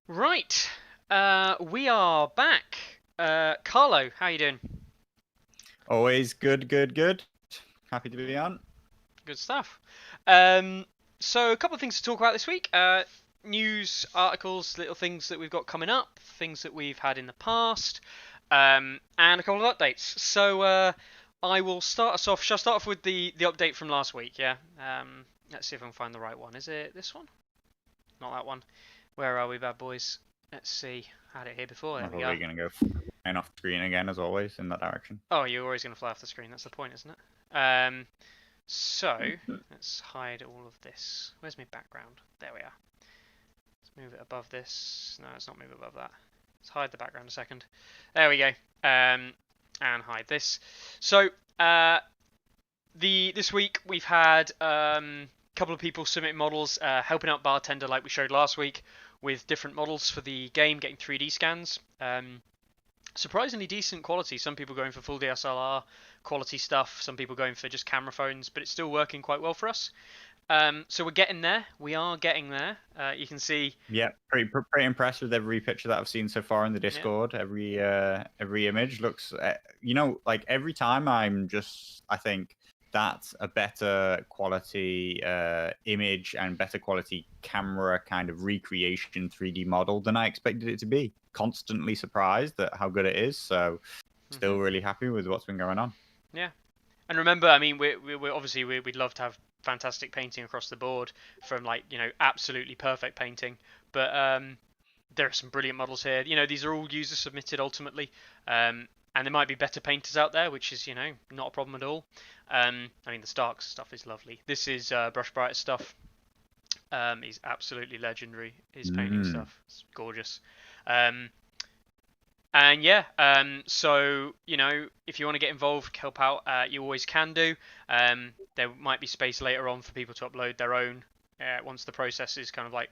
Right, we are back. Carlo, how you doing? Always good, good, good. Happy to be Mm, on. good stuff. Um, so a couple of things to talk about this week. News, articles, little things that we've got coming up, things that we've had in the past, and a couple of updates. So I will start us off. Shall I start off with the update from last week? Yeah. Let's see if I can find the right one. Is it this one? Not that one. Where are we, bad boys? Let's see. Had it here before. There I'm we go. probably going to go flying off screen again, as always, in that direction. Oh, you're always going to fly off the screen. That's the point, isn't it? So let's hide all of this. Where's my background? There we are. Let's move it above this. No, let's not move it above that. Let's hide the background a second. There we go. And hide this. So this week we've had a couple of people submit models, helping out Bartender like we showed last week with different models for the game, getting 3D scans. Surprisingly decent quality. Some people going for full DSLR quality stuff. Some people going for just camera phones, but it's still working quite well for us. So we're getting there. We are getting there. You can see. Yeah, pretty impressed with every picture that I've seen so far in the Yeah. Discord. Every image looks, like every time I think that's a better quality image and better quality camera kind of recreation 3D model than I expected it to be. Constantly surprised at how good it is. So Mm-hmm. still really happy with what's been going on. Yeah. And remember, I mean, we're obviously we'd love to have fantastic painting across the board from absolutely perfect painting, but there are some brilliant models here. These are all user submitted ultimately, and there might be better painters out there, which is not a problem at all. I mean, the Starks stuff is lovely. This is Brush Bright stuff. He's absolutely legendary. His painting stuff, it's gorgeous. Um, and yeah, so if you want to get involved, help out, you always can do. There might be space later on for people to upload their own once the process is kind of like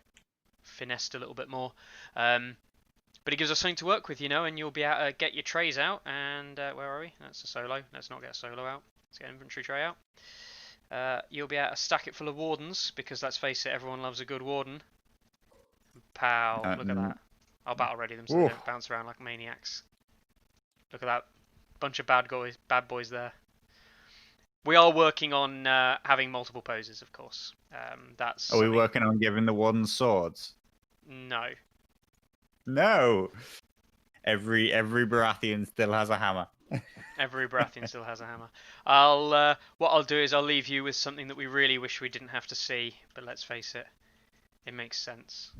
finessed a little bit more. But it gives us something to work with, and you'll be able to get your trays out. And where are we? That's a solo. Let's not get a solo out. Let's get an inventory tray out. You'll be able to stack it full of wardens because let's face it, everyone loves a good warden. Pow! Look at that. I'll battle ready them so they don't bounce around like maniacs. Look at that bunch of bad boys there. We are working on having multiple poses, of course. That's. Are we working on giving the ones swords? No. No. Every Baratheon still has a hammer. Every Baratheon still has a hammer. What I'll do is I'll leave you with something that we really wish we didn't have to see, but let's face it, it makes sense.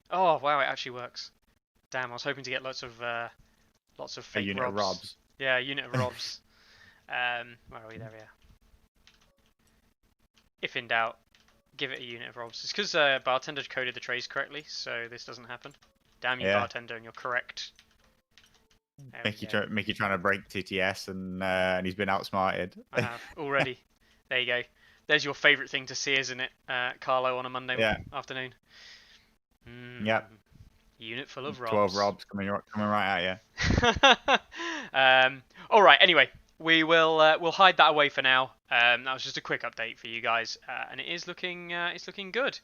Oh wow, it actually works. Damn, I was hoping to get lots of fake unit robs. Of robs. Yeah, a unit of robs. Where are we? There we are. If in doubt, give it a unit of robs. It's because Bartender coded the trays correctly, so this doesn't happen. Damn you, Bartender, and you're correct. Mickey trying to break TTS, and he's been outsmarted. I have already. There you go. There's your favourite thing to see, isn't it, Carlo, on a Monday afternoon? Yep. Unit full of robs. 12 robs coming right at you. All right. Anyway, we'll hide that away for now. That was just a quick update for you guys, and it is looking good. It's looking good.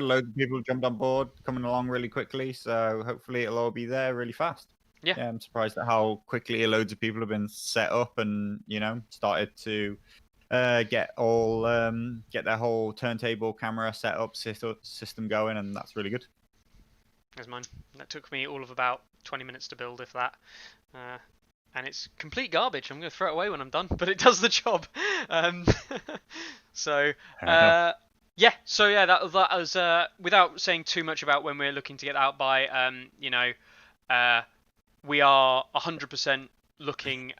Loads of people jumped on board, coming along really quickly. So hopefully it'll all be there really fast. Yeah. I'm surprised at how quickly loads of people have been set up and started to get their whole turntable camera set up system going, and that's really good. There's mine. That took me all of about 20 minutes to build, if that. And it's complete garbage. I'm going to throw it away when I'm done, but it does the job. So that was without saying too much about when we're looking to get out by. We are 100% looking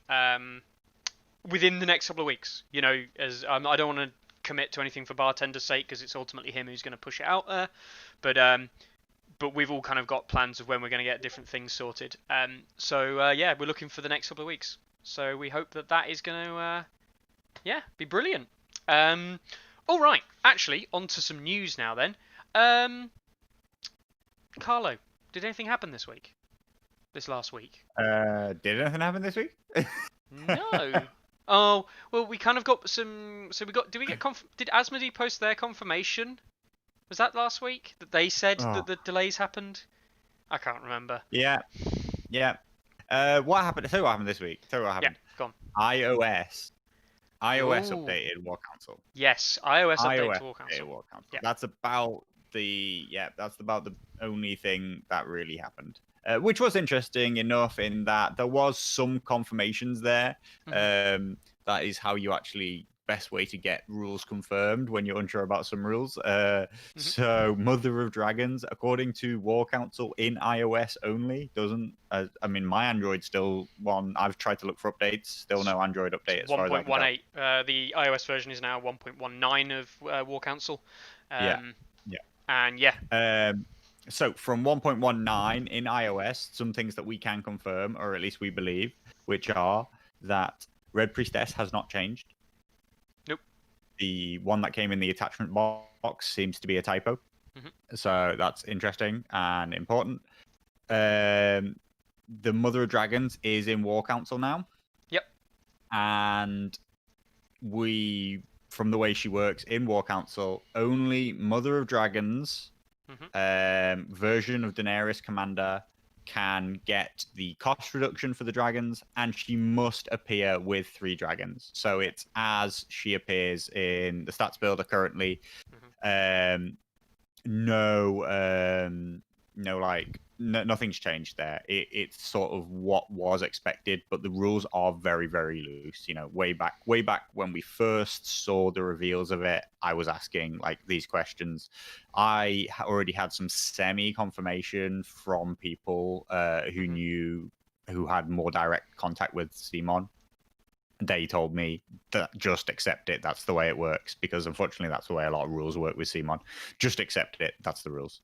within the next couple of weeks. As I don't want to commit to anything for Bartender's sake because it's ultimately him who's going to push it out there, but we've all kind of got plans of when we're going to get different things sorted. So we're looking for the next couple of weeks. So we hope that is going to, be brilliant. All right, actually, on to some news now then. Carlo, did anything happen this last week? Did anything happen this week? No. Oh, well, we kind of got some. So we got. Did we get? Did Asmodee post their confirmation Was that last week that they said Oh, that the delays happened? I can't remember. yeah, yeah. What happened? Tell you what happened this week. Tell you what Yeah, happened. go on. iOS. iOS Oh, updated War Council. yes, iOS update iOS to War updated Council. War Council. Yeah. That's about the only thing that really happened. Which was interesting enough in that there was some confirmations there. Mhm. That is how you actually best way to get rules confirmed when you're unsure about some rules. Mhm. So Mother of Dragons, according to War Council in iOS only, doesn't. I mean, my Android still one. I've tried to look for updates. Still no Android It's update as far as I can tell. 1.18. The iOS version is now 1.19 of War Council. Yeah. Um, Yeah. and yeah, So from 1.19 in iOS, some things that we can confirm, or at least we believe, which are that Red Priestess has not changed. nope. The one that came in the attachment box seems to be a typo. Mhm. So that's interesting and important. The Mother of Dragons is in War Council now. Yep. And from the way she works in War Council, only Mother of Dragons Mhm. version of Daenerys Commander can get the cost reduction for the dragons, and she must appear with 3 dragons. So it's as she appears in the stats builder currently. Mhm. Um, no, nothing's changed there. It's sort of what was expected, but the rules are very, very loose. You know, way back when we first saw the reveals of it, I was asking like these questions. I already had some semi confirmation from people who Mhm. knew, who had more direct contact with Simon. They told me that just accept it. That's the way it works, because unfortunately, that's the way a lot of rules work with Simon. Just accept it. That's the rules,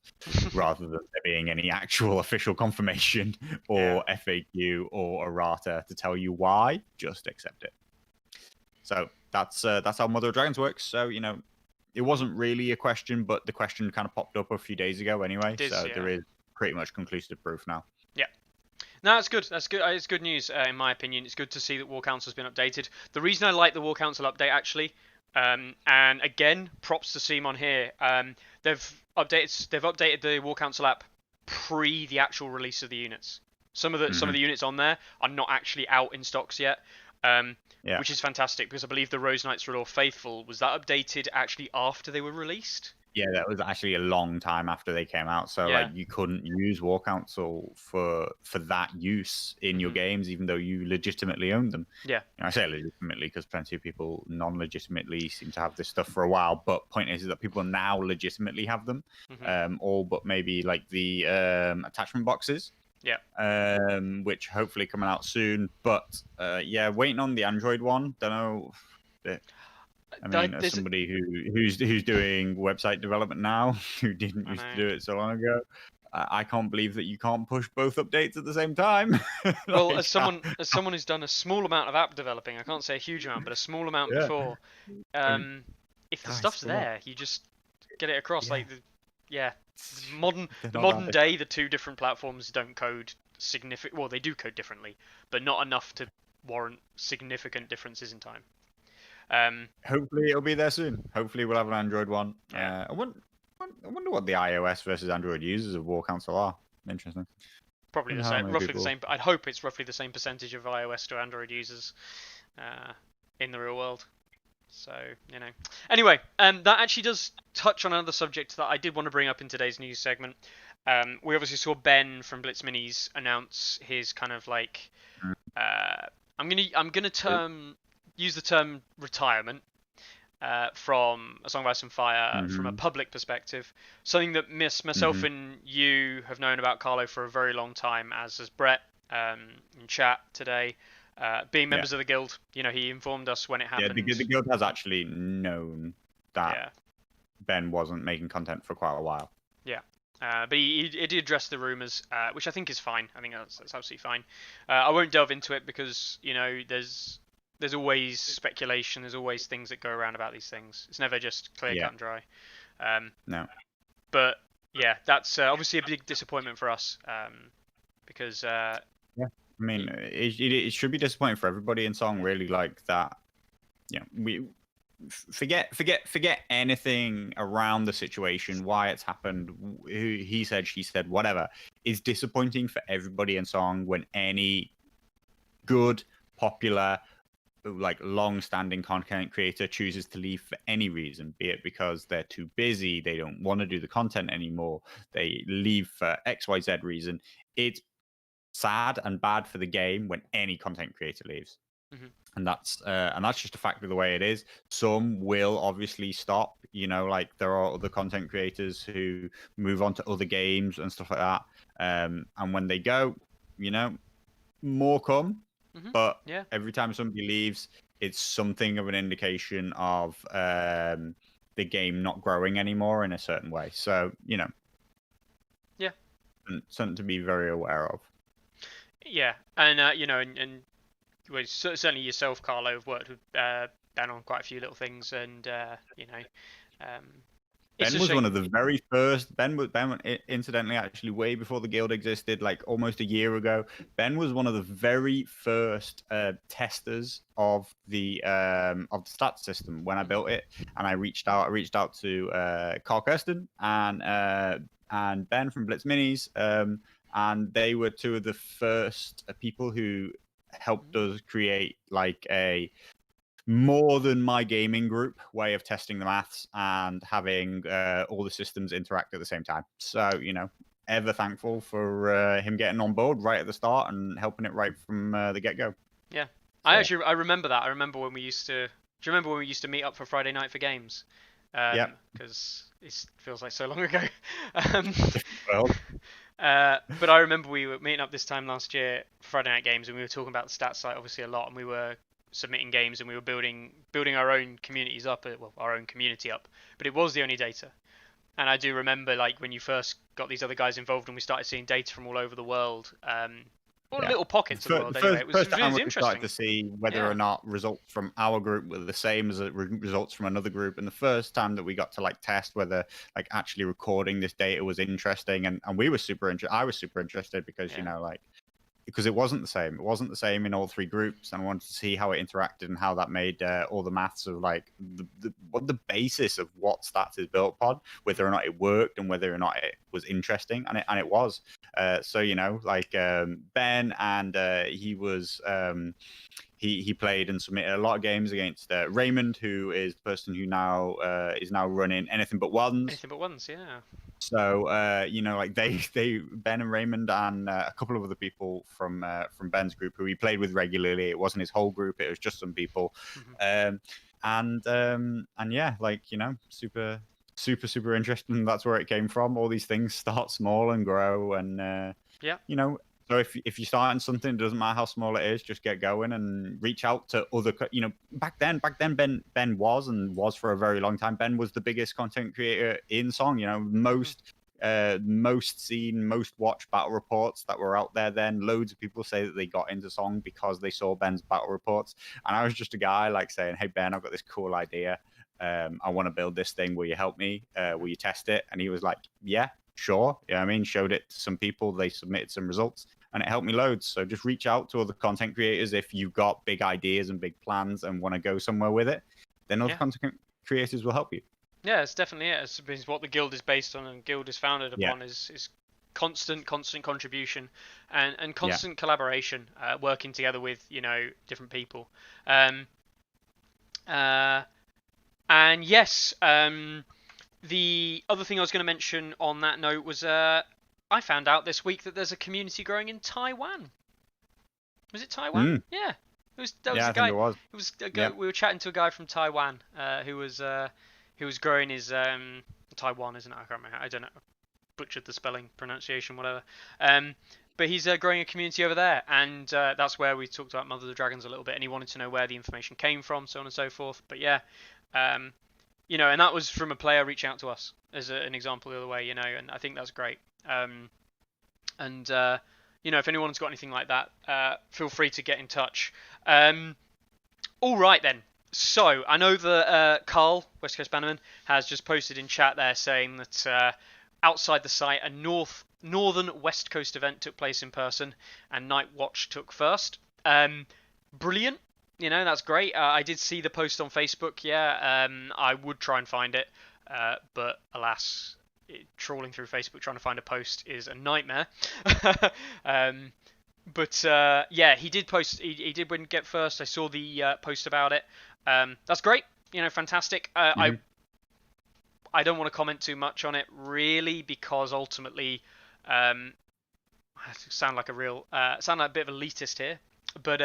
rather than there being any actual official confirmation Yeah. or FAQ or errata to tell you why. Just accept it. So that's how Mother of Dragons works. So it wasn't really a question, but the question kind of popped up a few days ago anyway. It is. So Yeah. there is pretty much conclusive proof now. Yeah. No, that's good. That's good. It's good news, in my opinion. It's good to see that War Council's been updated. The reason I like the War Council update, actually, and again, props to Simon here. They've updated the War Council app pre the actual release of the units. Some of Mm-hmm. the units on there are not actually out in stocks yet, Yeah. which is fantastic because I believe the Rose Knights All Faithful was that updated actually after they were released. Yeah, that was actually a long time after they came out. So like Yeah. you couldn't use War Council for that use in your Hmm. games, even though you legitimately owned them. Yeah. I say legitimately because plenty of people non-legitimately seem to have this stuff for a while. But point is that people now legitimately have them, Hmm. all but maybe like the attachment boxes, Yeah. which hopefully coming out soon. But yeah, waiting on the Android one. Don't know. I mean, as There's, somebody who's doing website development now, who didn't I used to know. do it so long ago, I can't believe that you can't push both updates at the same time. Well, Like, as someone who's done a small amount of app developing, I can't say a huge amount, but a small amount yeah, before. I mean, If the it's stuff's a lot. there, you just get it across. Yeah, Yeah, they're the not modern that. day, the two different platforms don't code significant. Well, they do code differently, but not enough to warrant significant differences in time. Um, Hopefully, it'll be there soon. Hopefully, we'll have an Android one. yeah, I wonder what the iOS versus Android users of War Council are. Interesting. probably the Wonder how same, many roughly the people. same. But I'd hope it's roughly the same percentage of iOS to Android users uh, in the real world. So, Anyway, that actually does touch on another subject that I did want to bring up in today's news segment. We obviously saw Ben from Blitz Minis announce his kind of like, uh, I'm gonna use the term retirement from A Song of Ice and Fire from a Mm-hmm. public perspective. Something that myself Mm-hmm. and you have known about Carlo for a very long time, as has Brett in chat today. Being Yeah. members of the guild, he informed us when it Yeah, happened. the guild has actually known that Yeah, Ben wasn't making content for quite a while. yeah. But he did address the rumors, which I think is fine. I think that's absolutely fine. I won't delve into it because there's always speculation. There's always things that go around about these things. It's never just clear Yeah. cut and dry. Um, No. but yeah, that's obviously a big disappointment for us because Yeah. I mean, it should be disappointing for everybody in Song, really, like that. You know, forget anything around the situation, why it's happened, who he said, she said, whatever. It's disappointing for everybody in Song when any good, popular, like long-standing content creator chooses to leave for any reason, be it because they're too busy, they don't want to do the content anymore, they leave for XYZ reason. It's sad and bad for the game when any content creator leaves. Mm-hmm. And that's just a fact of the way it is. Some will obviously stop, like there are other content creators who move on to other games and stuff like that. And when they go, more come. Mm-hmm. But Yeah. every time somebody leaves, it's something of an indication of the game not growing anymore in a certain way. So, Yeah. something to be very aware of. Yeah, and well, certainly yourself, Carlo, have worked with Ben on quite a few little things, and um, it's Ben a was one shame. of the very first. Incidentally, actually, way before the guild existed, like almost a year ago. Ben was one of the very first testers of the stats system when I built it, and I reached out. To Carl Kirsten and Ben from Blitz Minis, and they were two of the first people who helped us create like a more than my gaming group way of testing the maths and having all the systems interact at the same time. So, ever thankful for him getting on board right at the start and helping it right from the get-go. Yeah, So, I remember that. I remember when we used to. Do you remember when we used to meet up for Friday night for games? yeah. Because it feels like so long ago. um, Well, but I remember we were meeting up this time last year for Friday night games, and we were talking about the stats site obviously a lot, and we were submitting games, and we were building our own communities up, well, our own community up. But it was the only data, and I do remember like when you first got these other guys involved, and we started seeing data from all over the world, or yeah. little pockets of the world. Anyway, it was First time really we started interesting. to see whether Yeah. or not results from our group were the same as results from another group, and the first time that we got to like test whether like actually recording this data was interesting, and we were super interested. I was super interested because Yeah. because it wasn't the same. It wasn't the same in all three groups, and I wanted to see how it interacted and how that made all the maths of like what the basis of what stats is built upon, whether or not it worked and whether or not it was interesting, and it was. So Ben and he was he played and submitted a lot of games against Raymond, who is the person who now is now running Anything But Ones. Anything but once. Yeah. So like they Ben and Raymond and a couple of other people from Ben's group who he played with regularly. It wasn't his whole group; it was just some people. Mm-hmm. And yeah, like super interesting. That's where it came from. All these things start small and grow, and Yeah. So if you're starting something, it doesn't matter how small it is, just get going and reach out to other. Back then, Ben was for a very long time. Ben was the biggest content creator in Song. Most seen, most watched battle reports that were out there then. Loads of people say that they got into Song because they saw Ben's battle reports, and I was just a guy like saying, "Hey Ben, I've got this cool idea. I want to build this thing. Will you help me? Will you test it?" And he was like, "Yeah, sure." Showed it to some people. They submitted some results, and it helped me loads. So just reach out to other content creators if you've got big ideas and big plans and want to go somewhere with it. Then other content creators will help you. Yeah, it's definitely it. It's what the guild is based on, and guild is founded Yeah. upon is constant contribution and constant collaboration, working together with different people. And yes, the other thing I was going to mention on that note was I found out this week that there's a community growing in Taiwan. Was it Taiwan? Yeah. That was I a guy. think it was. It was a guy. We were chatting to a guy from Taiwan who was growing his Taiwan, isn't it? I can't remember. I don't know. Butchered the spelling, pronunciation, whatever. But he's growing a community over there, and that's where we talked about Mother of the Dragons a little bit, and he wanted to know where the information came from, so on and so forth. But yeah, and that was from a player reaching out to us as an example the other way, and I think that's great. If anyone's got anything like that, feel free to get in touch. All right then. So I know that Carl, West Coast Bannerman, has just posted in chat there saying that outside the site, a northern West Coast event took place in person, and Night Watch took first. Brilliant. That's great. I did see the post on Facebook. Yeah, I would try and find it, but alas, trawling through Facebook trying to find a post is a nightmare. um, but yeah, he did post. He did win get first. I saw the post about it. That's great. Fantastic. Hmm. I don't want to comment too much on it really because ultimately, um, I sound like sound like a bit of elitist here. But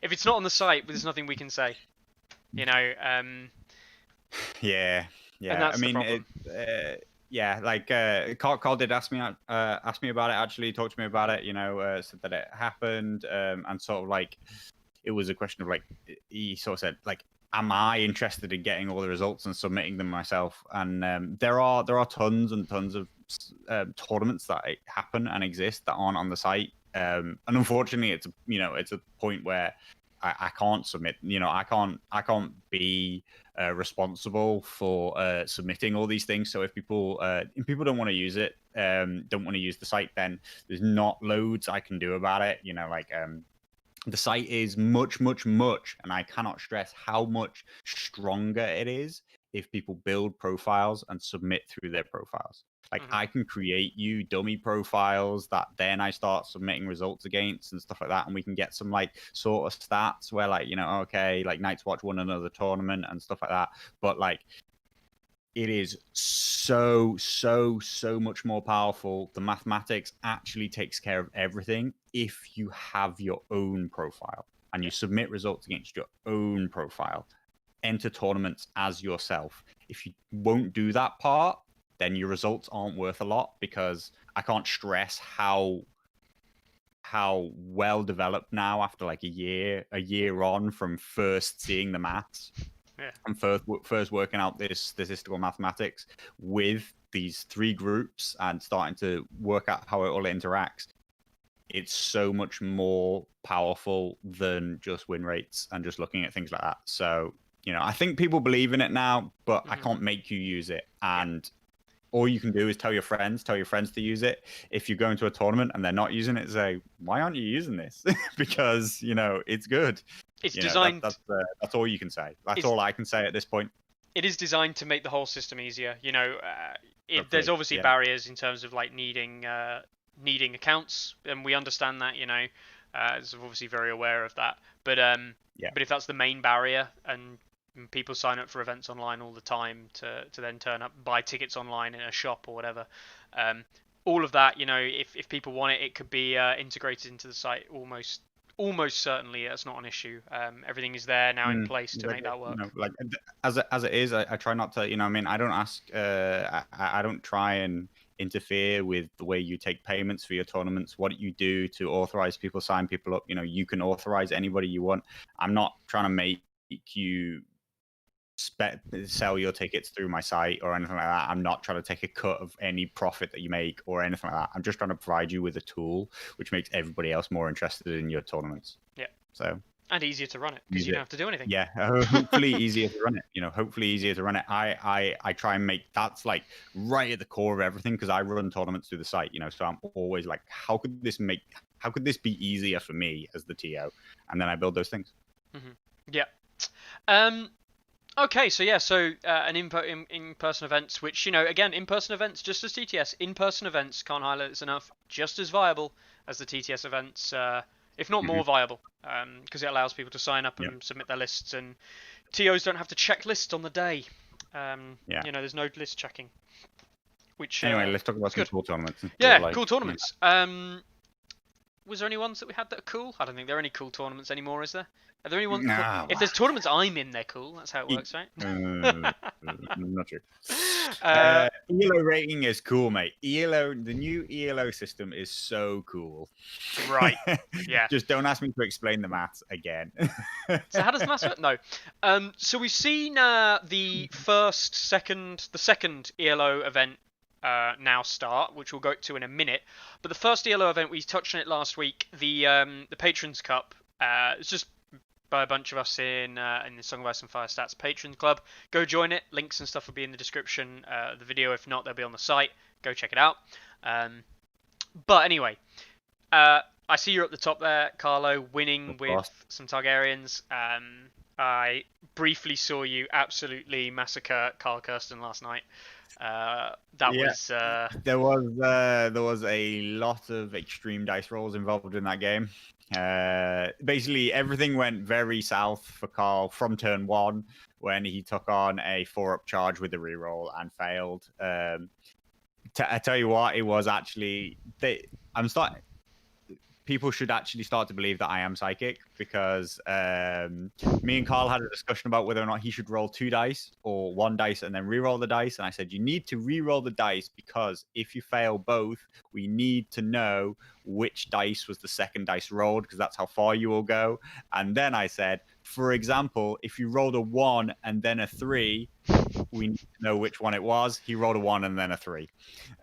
if it's not on the site, there's nothing we can say. You know, um, Yeah, and yeah. I that's the mean, problem. yeah. Like, Carl did ask me about it. Actually, talked to me about it. Said that it happened, and sort of like it was a question of like he sort of said like, am I interested in getting all the results and submitting them myself? And there are tons and tons of tournaments that happen and exist that aren't on the site. And unfortunately, it's a point where I can't submit. I can't be responsible for submitting all these things. So if people don't want to use it, don't want to use the site, then there's not loads I can do about it. The site is much, much, much, and I cannot stress how much stronger it is if people build profiles and submit through their profiles. Like Hmm. I can create you dummy profiles that then I start submitting results against and stuff like that, and we can get some like sort of stats where like okay, like Night's Watch won another tournament and stuff like that. But like it is so much more powerful. The mathematics actually takes care of everything if you have your own profile and you Yeah. submit results against your own profile. Enter tournaments as yourself. If you won't do that part, then your results aren't worth a lot, because I can't stress how well developed now, after like a year on from first seeing the maths Yeah. and first working out this statistical mathematics with these three groups and starting to work out how it all interacts. It's so much more powerful than just win rates and just looking at things like that. So I think people believe in it now, but I Hmm. can't make you use it. Yeah. And all you can do is tell your friends to use it. If you go into a tournament and they're not using it, say, why aren't you using this? Because it's good. It's That designed. that's all you can say. That's It's all I can say at this point. it is designed to make the whole system easier. There's Hopefully, obviously yeah, barriers in terms of like needing accounts, and we understand that. So obviously very aware of that. But yeah. but if that's the main barrier, and people sign up for events online all the time to then turn up, buy tickets online in a shop or whatever, all of that, if people want it, it could be integrated into the site almost certainly. That's not an issue. Everything is there now in place to make Exactly. that work. Like as it is, I try not to. I mean, I don't ask. I don't try and interfere with the way you take payments for your tournaments. What you do to authorize people, sign people up. You can authorize anybody you want. I'm not trying to make you sell your tickets through my site or anything like that. I'm not trying to take a cut of any profit that you make or anything like that. I'm just trying to provide you with a tool which makes everybody else more interested in your tournaments. Yeah, So and easier to run it because use you don't it. have to do anything. Yeah, hopefully easier to run it. Hopefully easier to run it. I try and make that's like right at the core of everything, because I run tournaments through the site. So I'm always like, how could this be easier for me as the TO? And then I build those things. Hmm. Yeah. Um. Okay, so yeah, an in-person events, which again, in-person events, just as TTS, in-person events, can't highlight this enough, just as viable as the TTS events, if not Hmm. more viable, because it allows people to sign up Yep. and submit their lists, and TOs don't have to check lists on the day. Yeah. There's no list checking, which Anyway, let's talk is about some good. cool tournaments instead of Yeah, like cool tournaments. Was there any ones that we had that are cool? I don't think there are any cool tournaments anymore, is there? Are there any ones? If nah. there's tournaments I'm in, they're cool. That's how it works, right? Not true. uh, ELO rating is cool, mate. The new ELO system is so cool. right. Yeah. Just don't ask me to explain the maths again. So how does the maths work? No. So we've seen the second ELO event now start, which we'll go to in a minute. But the first ELO event, we touched on it last week, the Patrons Cup. It's just by a bunch of us in the Song of Ice and Fire Stats Patrons Club. Go join it. Links and stuff will be in the description of the video. If not, they'll be on the site. Go check it out. But anyway, I see you're at the top there, Carlo, winning Of with course. some Targaryens. I briefly saw you absolutely massacre Carl Kirsten last night. That Yeah. was There was a lot of extreme dice rolls involved in that game. Basically, everything went very south for Carl from turn 1 when he took on a 4-up charge with a reroll and failed. I tell you what, it was actually I'm starting. People should actually start to believe that I am psychic, because me and Carl had a discussion about whether or not he should roll 2 dice or 1 dice and then re-roll the dice. And I said, you need to re-roll the dice, because if you fail both, we need to know which dice was the second dice rolled, because that's how far you will go. And then I said, for example, if you rolled a 1 and then a 3, we need to know which one it was. He rolled a 1 and then a 3,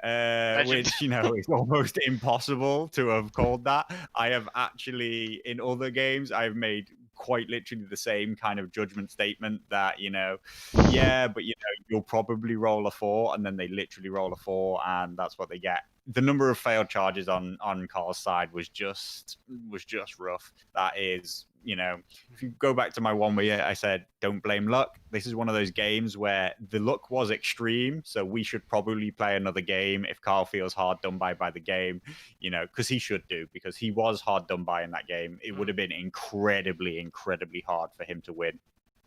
legend. which, is almost impossible to have called that. I have actually, in other games, I've made quite literally the same kind of judgment statement that, yeah, but, you'll probably roll a 4, and then they literally roll a 4, and that's what they get. The number of failed charges on Carl's side was just rough. That is, if you go back to my one where I said, don't blame luck, this is one of those games where the luck was extreme. So we should probably play another game if Carl feels hard done by the game, because he should do, because he was hard done by in that game. It would have been incredibly, incredibly hard for him to win.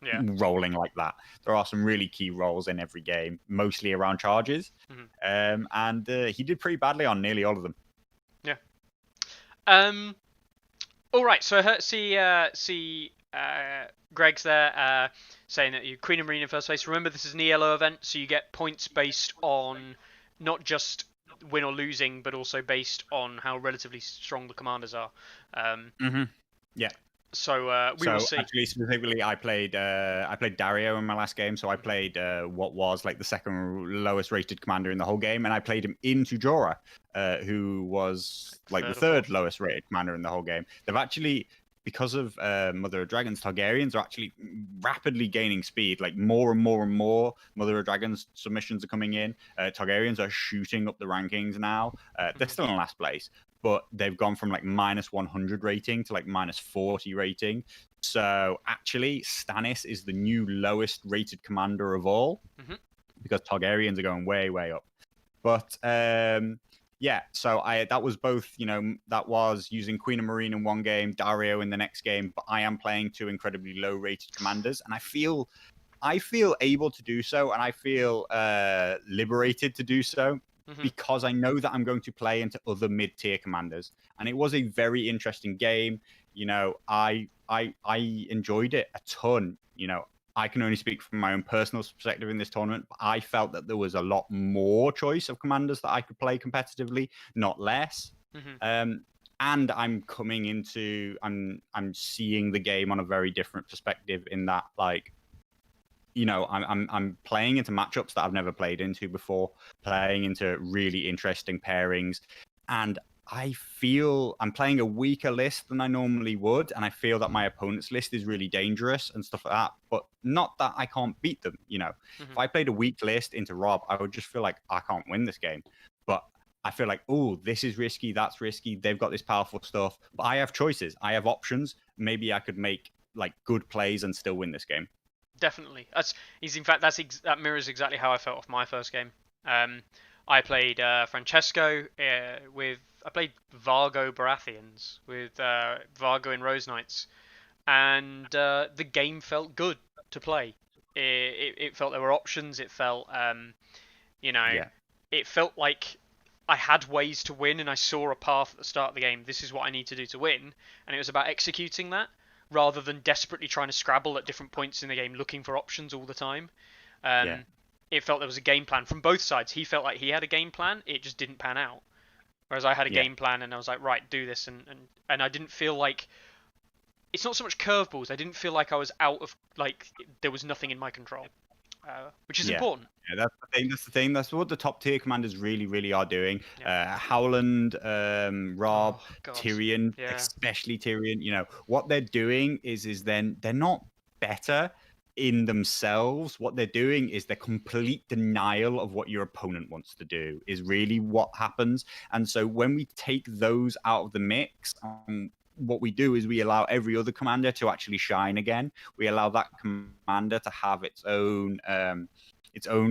Yeah. Rolling like that. There are some really key roles in every game, mostly around charges. And he did pretty badly on nearly all of them. Yeah. All right. So I see Greg's there saying that you Queen and Marine in first place. Remember, this is an ELO event, so you get points based on not just win or losing, but also based on how relatively strong the commanders are. Yeah. So we will see. Actually, specifically, I played Dario in my last game. So I played what was like the second lowest rated commander in the whole game, and I played him into Jorah, who was like the third lowest rated commander in the whole game. They've actually, because of Mother of Dragons, Targaryens are actually rapidly gaining speed. Like more and more and more Mother of Dragons submissions are coming in. Targaryens are shooting up the rankings now. They're still in last place, but they've gone from like minus 100 rating to like minus 40 rating. So actually, Stannis is the new lowest rated commander of all, because Targaryens are going way, way up. But yeah, so that was both, that was using Queen and Marine in one game, Dario in the next game, but I am playing 2 incredibly low rated commanders, and I feel able to do so, and I feel liberated to do so, because I know that I'm going to play into other mid-tier commanders. And it was a very interesting game. I enjoyed it a ton. I can only speak from my own personal perspective in this tournament, but I felt that there was a lot more choice of commanders that I could play competitively, not less. And I'm coming into, I'm seeing the game on a very different perspective, in that, like, I'm playing into matchups that I've never played into before, playing into really interesting pairings, and I feel I'm playing a weaker list than I normally would, and I feel that my opponent's list is really dangerous and stuff like that, but not that I can't beat them. If I played a weak list into Rob, I would just feel like I can't win this game. But I feel like, oh, this is risky, that's risky, they've got this powerful stuff, but I have choices, I have options. Maybe I could make like good plays and still win this game. Definitely. That mirrors exactly how I felt off my first game. I played Francesco I played Vargo Baratheons with Vargo in Rose Knights, and the game felt good to play. It felt there were options. It felt it felt like I had ways to win, and I saw a path at the start of the game. This is what I need to do to win, and it was about executing that, rather than desperately trying to scrabble at different points in the game, looking for options all the time. It felt there was a game plan from both sides. He felt like he had a game plan, it just didn't pan out. Whereas I had a game plan, and I was like, right, do this, and I didn't feel like, it's not so much curveballs, I didn't feel like I was out of, like, there was nothing in my control, which is important. Yeah, that's the thing. That's what the top tier commanders really, really are doing. Howland, Rob, Tyrion, especially Tyrion. What they're doing is then they're not better. in themselves, what they're doing is their complete denial of what your opponent wants to do is really what happens. And so when we take those out of the mix, what we do is we allow every other commander to actually shine again. We allow that commander to have its own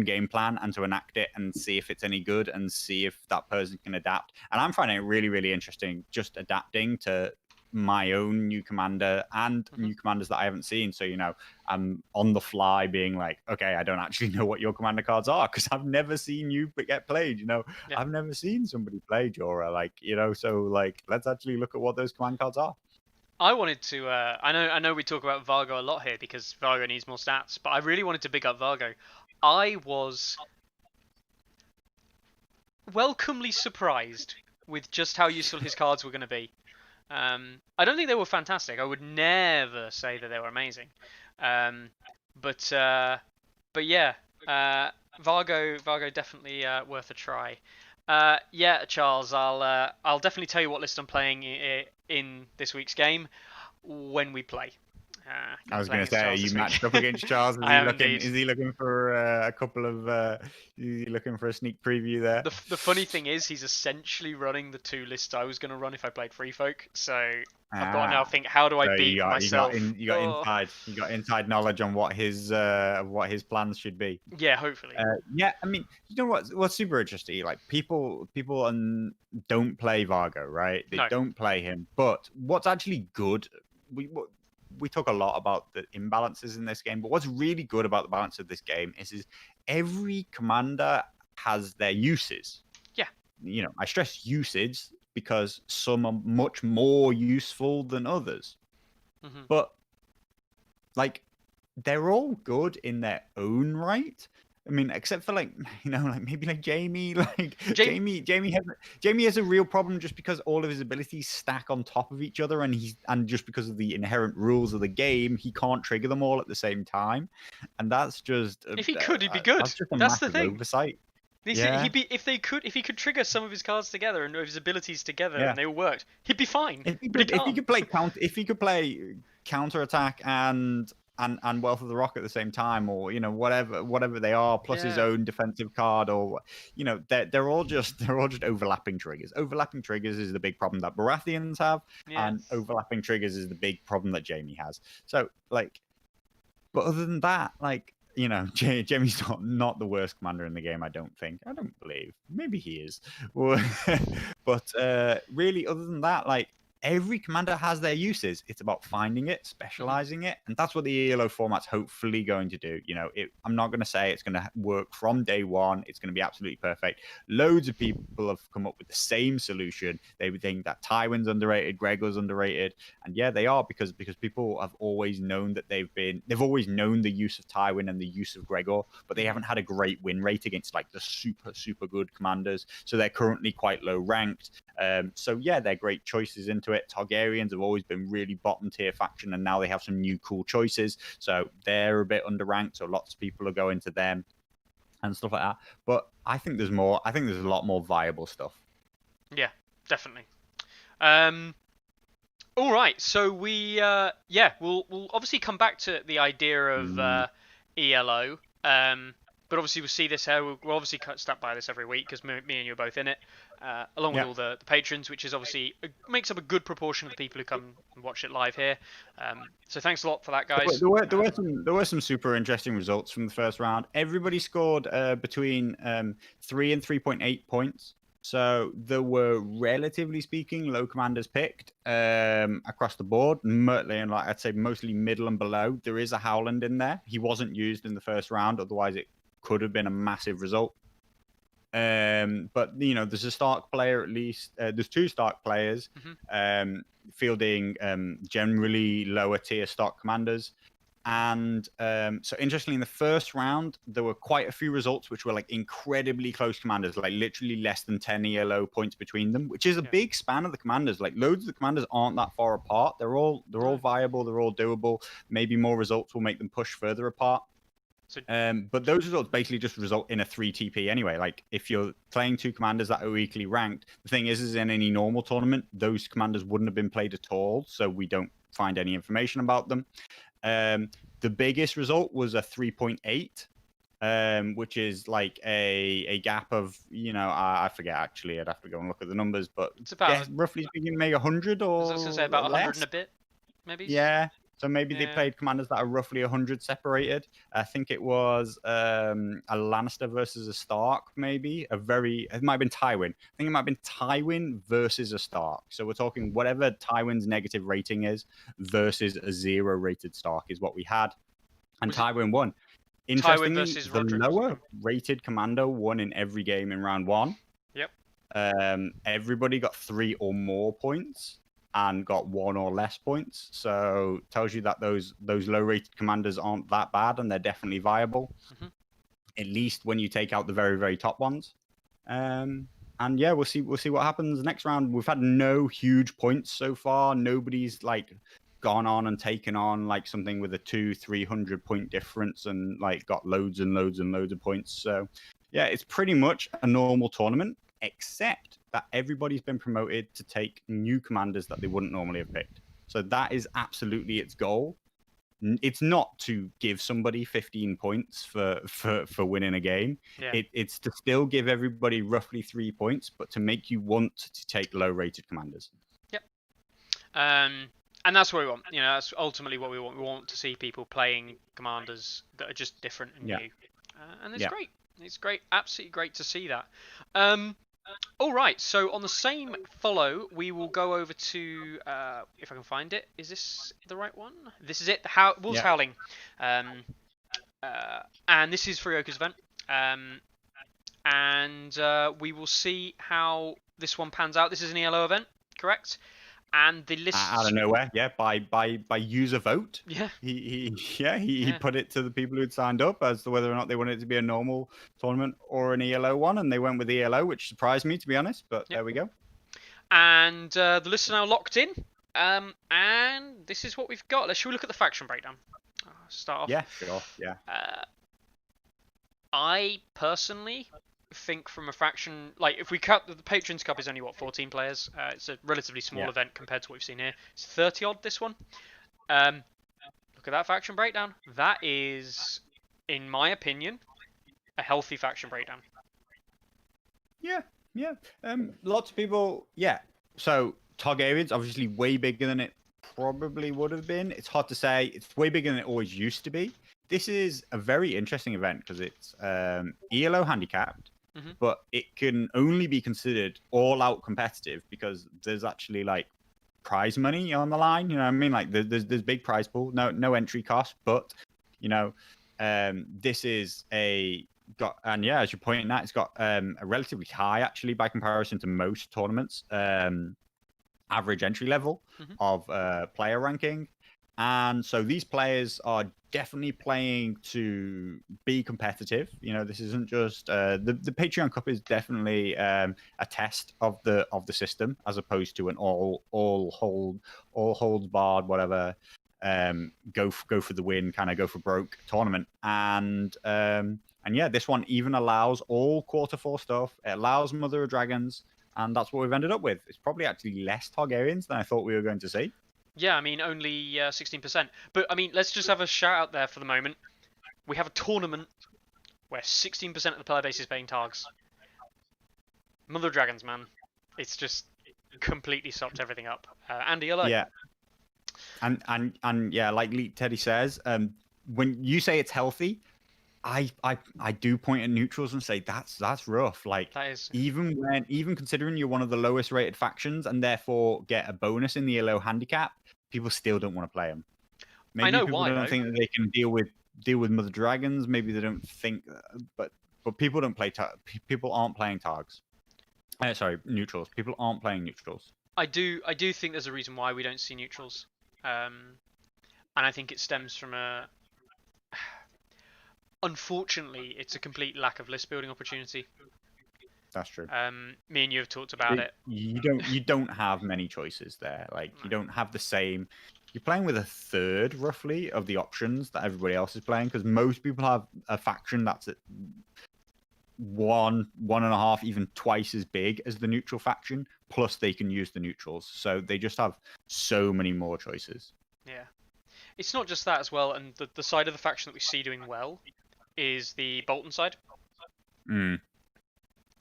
game plan and to enact it and see if it's any good and see if that person can adapt. And I'm finding it really, really interesting just adapting to my own new commander and new commanders that I haven't seen. So, I'm on the fly being like, okay, I don't actually know what your commander cards are because I've never seen you get played. Yeah. I've never seen somebody play Jorah. So let's actually look at what those command cards are. I wanted to. I know we talk about Vargo a lot here because Vargo needs more stats, but I really wanted to big up Vargo. I was welcomely surprised with just how useful his cards were going to be. I don't think they were fantastic. I would never say that they were amazing. But yeah, Vargo definitely worth a try. Yeah, Charles, I'll definitely tell you what list I'm playing in this week's game when we play. I was going to say, are you matched up against Charles? Is he looking for a couple of? Is he looking for a sneak preview there? The funny thing is, he's essentially running the two lists I was going to run if I played Free Folk. So I've got to now think, how do I beat myself? You got inside knowledge on what his plans should be. Yeah, hopefully. Yeah, I mean, you know what's super interesting? Like people don't play Vargo, right? They don't play him. But what's actually good, we talk a lot about the imbalances in this game, but what's really good about the balance of this game is every commander has their uses. Yeah. I stress usage because some are much more useful than others. Mm-hmm. But they're all good in their own right. I mean, except for maybe Jamie. Jamie has a real problem just because all of his abilities stack on top of each other, and just because of the inherent rules of the game, he can't trigger them all at the same time, and that's just if he could, he'd be good. That's the thing. Oversight. If he could trigger some of his cards together and his abilities together, and they all worked, he'd be fine. If he could play counterattack and Wealth of the Rock at the same time, or whatever they are, plus his own defensive card, or they're all just overlapping triggers. Overlapping triggers is the big problem that Baratheons have, and overlapping triggers is the big problem that Jamie has. So but other than that, Jamie's not the worst commander in the game. I don't believe. Maybe he is, but really, other than that, every commander has their uses. It's about finding it, specializing it, and that's what the ELO format's hopefully going to do. I'm not going to say it's going to work from day one. It's going to be absolutely perfect. Loads of people have come up with the same solution. They would think that Tywin's underrated, Gregor's underrated, and yeah, they are because people have always known that they've always known the use of Tywin and the use of Gregor, but they haven't had a great win rate against the super good commanders. So they're currently quite low ranked. So yeah, they're great choices into it. Targaryens have always been really bottom tier faction, and now they have some new cool choices. So they're a bit underranked, so lots of people are going to them and stuff like that. But I think there's more. I think there's a lot more viable stuff. Yeah, definitely. All right, so we'll obviously come back to the idea of ELO. But obviously we'll see this here. We'll obviously stop by this every week because me and you are both in it, along with all the patrons, which is obviously makes up a good proportion of the people who come and watch it live here. So thanks a lot for that, guys. There were some super interesting results from the first round. Everybody scored between 3 and 3.8 points. So there were, relatively speaking, low commanders picked across the board, and I'd say mostly middle and below. There is a Howland in there. He wasn't used in the first round, otherwise it could have been a massive result. But there's a Stark player at least. There's 2 Stark players fielding generally lower tier Stark commanders. And so interestingly, in the first round, there were quite a few results which were incredibly close commanders, literally less than 10 ELO points between them, which is a big span of the commanders. Loads of the commanders aren't that far apart. They're all viable. They're all doable. Maybe more results will make them push further apart. So, but those results basically just result in a 3 TP anyway. If you're playing 2 commanders that are equally ranked, the thing is in any normal tournament, those commanders wouldn't have been played at all. So we don't find any information about them. The biggest result was a 3.8, which is like a gap of, I forget actually. I'd have to go and look at the numbers, but It's about, roughly speaking, maybe 100 I was going to say or about 100 and less. a bit, maybe. Yeah. So maybe they Yeah. played commanders that are roughly 100 separated. I think it was a Lannister versus a Stark, maybe. It might have been Tywin. I think it might have been Tywin versus a Stark. So we're talking whatever Tywin's negative rating is versus a 0 rated Stark is what we had. And Tywin won. Tywin Interestingly, versus the Roderick. lower rated commander won in every game in round 1. Yep. Everybody got 3 or more points and got 1 or less points. So tells you that those low rated commanders aren't that bad and they're definitely viable. Mm-hmm. At least when you take out the very, very top ones. And yeah, we'll see what happens next round. We've had no huge points so far. Nobody's like gone on and taken on like something with a 200-300 point difference and like got loads and loads and loads of points. So yeah, it's pretty much a normal tournament, except that everybody's been promoted to take new commanders that they wouldn't normally have picked. So that is absolutely its goal. It's not to give somebody 15 points for winning a game. Yeah. It's to still give everybody roughly 3 points, but to make you want to take low-rated commanders. Yep. And that's what we want. That's ultimately what we want. We want to see people playing commanders that are just different and new. And it's great. It's great. Absolutely great to see that. All right. So on the same follow, we will go over to, if I can find it. Is this the right one? This is it. Wolves Howling. And this is Furioka's event. And we will see how this one pans out. This is an ELO event, correct? And the list out of nowhere, by user vote. Yeah. He put it to the people who'd signed up as to whether or not they wanted it to be a normal tournament or an ELO one, and they went with ELO, which surprised me, to be honest. But there we go. And the lists are now locked in. And this is what we've got. Should we look at the faction breakdown? Start off. Yeah, sure. Yeah. I personally think from a faction, like if we cut the Patrons Cup is only 14 players. It's a relatively small event compared to what we've seen here. It's 30 odd this one. Look at that faction breakdown. That is, in my opinion, a healthy faction breakdown. Yeah. Lots of people. Yeah. So Targaryen's obviously way bigger than it probably would have been. It's hard to say. It's way bigger than it always used to be. This is a very interesting event because it's ELO handicapped. Mm-hmm. But it can only be considered all-out competitive because there's actually like prize money on the line. You know what I mean? Like there's big prize pool, no entry cost. But this is as you're pointing out, it's got a relatively high actually by comparison to most tournaments average entry level of player ranking. And so these players are definitely playing to be competitive. This isn't just the Patreon Cup is definitely a test of the system as opposed to an all holds barred, whatever, go for the win, kind of go for broke tournament. And yeah, this one even allows all quarter 4 stuff. It allows Mother of Dragons, and that's what we've ended up with. It's probably actually less Targaryens than I thought we were going to see. Yeah, I mean, only 16%. But, I mean, let's just have a shout out there for the moment. We have a tournament where 16% of the player base is playing Targs. Mother of Dragons, man. It's just completely stopped everything up. And ELO. Yeah. And yeah, like Teddy says, when you say it's healthy, I do point at neutrals and say that's rough. Like that is... even considering you're one of the lowest rated factions and therefore get a bonus in the ELO handicap, people still don't want to play them. Maybe I know people why, don't though. think that they can deal with Mother Dragons. Maybe they don't think, but people don't play. People aren't playing Targs. Sorry, neutrals. People aren't playing neutrals. I do think there's a reason why we don't see neutrals, and I think it stems from a. Unfortunately, it's a complete lack of list building opportunity. That's true. Me and you have talked about it. You don't have many choices there. Like you don't have the same. You're playing with a third roughly of the options that everybody else is playing because most people have a faction that's at 1.5, even twice as big as the neutral faction. Plus, they can use the neutrals, so they just have so many more choices. it's not just that as well, and the side of the faction that we see doing well is the Bolton side. Mm.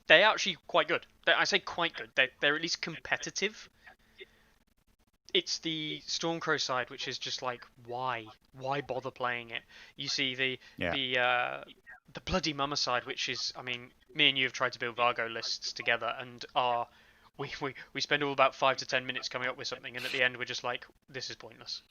They're actually quite good. I say quite good. They're at least competitive. It's the Stormcrow side which is just like, why bother playing it? You see Yeah. the bloody Mama side, which is, I mean, me and you have tried to build Vargo lists together, and we spend all about 5 to 10 minutes coming up with something, and at the end we're just like, this is pointless.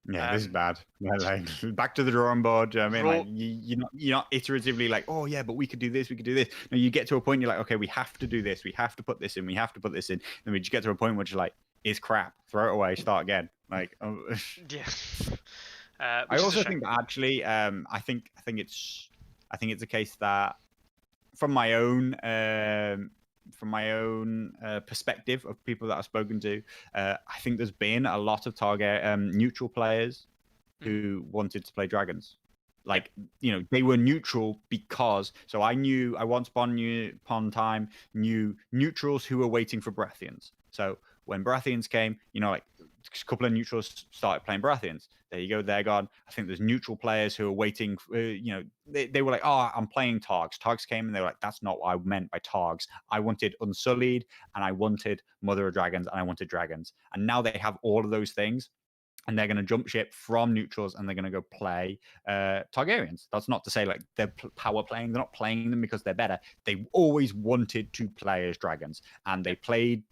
Yeah, this is bad. Like back to the drawing board. I mean, Raw, like you're not iteratively like, oh yeah, but we could do this, we could do this. No, you get to a point you're like, okay, we have to do this, we have to put this in, we have to put this in. Then we just get to a point where you're like, it's crap, throw it away, start again. Like, yeah. I Which is a also shame. think that actually, I think it's a case that from my own perspective of people that I've spoken to, I think there's been a lot of target neutral players who wanted to play dragons. Like, they were neutral because, so I once upon time knew neutrals who were waiting for Baratheons. So when Baratheons came, like a couple of neutrals started playing Baratheons. There you go, they're gone. I think there's neutral players who are waiting. They were like, oh, I'm playing Targs. Targs came and they were like, that's not what I meant by Targs. I wanted Unsullied and I wanted Mother of Dragons and I wanted dragons. And now they have all of those things. And they're going to jump ship from neutrals and they're going to go play Targaryens. That's not to say like they're power playing. They're not playing them because they're better. They always wanted to play as dragons, and they played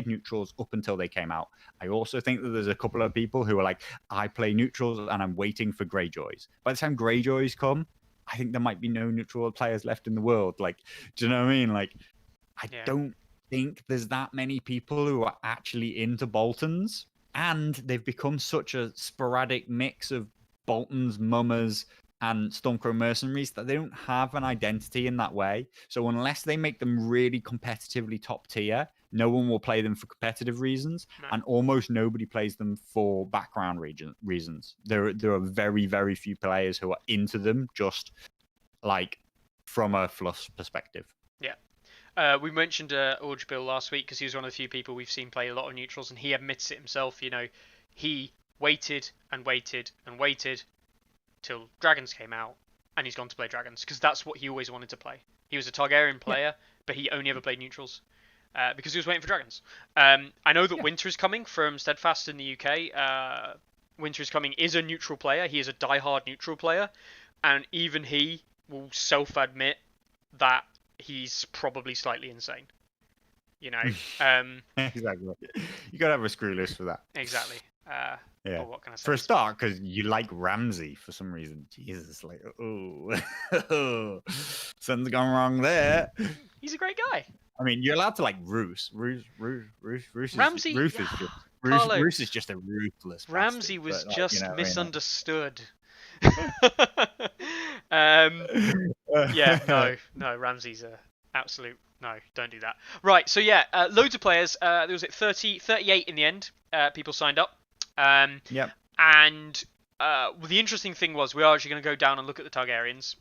neutrals up until they came out. I also think that there's a couple of people who are like, I play neutrals and I'm waiting for Greyjoys. By the time Greyjoys come, I think there might be no neutral players left in the world. Like, do you know what I mean? Like, I don't think there's that many people who are actually into Boltons. And they've become such a sporadic mix of Boltons, Mummers, and Stormcrow mercenaries that they don't have an identity in that way. So unless they make them really competitively top tier, no one will play them for competitive reasons, and almost nobody plays them for background reasons. There are very, very few players who are into them just like from a fluff perspective. Yeah. We mentioned Orge Bill last week because he was one of the few people we've seen play a lot of neutrals, and he admits it himself. He waited and waited and waited till dragons came out, and he's gone to play dragons because that's what he always wanted to play. He was a Targaryen player, but he only ever played neutrals because he was waiting for dragons. I know that Winter is coming from Steadfast in the UK. Winter is coming is a neutral player. He is a diehard neutral player, and even he will self-admit that he's probably slightly insane. Exactly. You gotta have a screw list for that. Exactly. Yeah. But what can I say? For a start, because you like Ramsay for some reason. Jesus, like, oh, something's gone wrong there. He's a great guy. I mean, you're allowed to like Roose. Roose Ramsay. Roose is just a ruthless. Ramsay was bastard, just misunderstood. No, Ramsay's a absolute no. Don't do that. Right, so loads of players. There was 38 in the end. People signed up. Yep. And the interesting thing was we are actually going to go down and look at the Targaryens.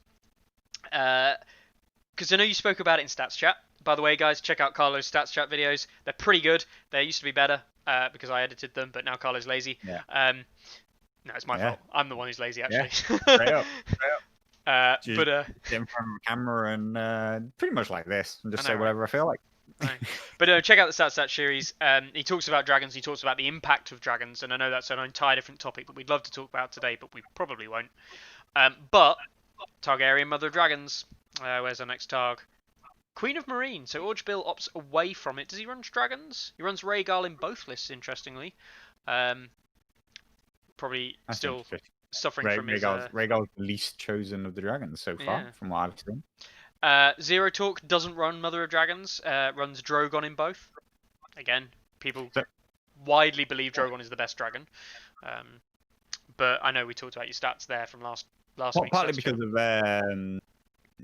Because I know you spoke about it in Stats Chat. By the way, guys, check out Carlo's Stats Chat videos. They're pretty good. They used to be better because I edited them, but now Carlo's lazy. Yeah. No, it's my fault. I'm the one who's lazy, actually. Yeah. Straight up. But get in front of a camera and pretty much like this, and just say whatever I feel like. Right. But check out the Stats series. He talks about dragons. He talks about the impact of dragons, and I know that's an entire different topic that we'd love to talk about today, but we probably won't. But Targaryen, Mother of Dragons. Where's our next Targ? Queen of Marine. So Orge Bill opts away from it. Does he run dragons? He runs Rhaegal in both lists, interestingly. Probably still suffering from his... Rhaegal's the least chosen of the dragons so far, from what I've seen. Zero Talk doesn't run Mother of Dragons, runs Drogon in both. Again, people widely believe Drogon is the best dragon. But I know we talked about your stats there from last week. Partly because of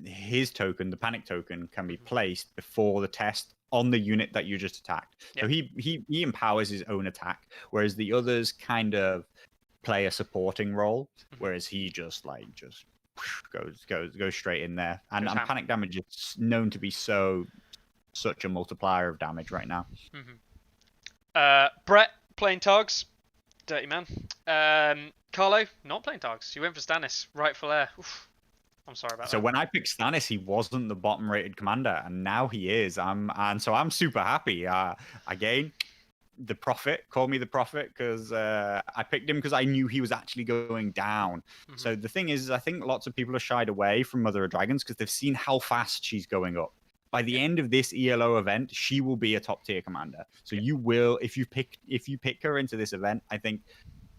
his token, the panic token, can be placed before the test on the unit that you just attacked. Yep. So he empowers his own attack, whereas the others kind of play a supporting role, whereas he just goes straight in there. And panic damage is known to be such a multiplier of damage right now. Brett playing Targs, dirty man. Carlo, not playing Targs. You went for Stannis. Rightful heir. Oof. I'm sorry about So that. when I picked Stannis, he wasn't the bottom rated commander, and now he is. I'm super happy. Again, the prophet, call me the prophet, because I picked him because I knew he was actually going down. Hmm. So the thing is, I think lots of people are shied away from Mother of Dragons because they've seen how fast she's going up. By the Yeah. end of this ELO event, she will be a top tier commander. So Yeah. you will, if you pick her into this event, I think,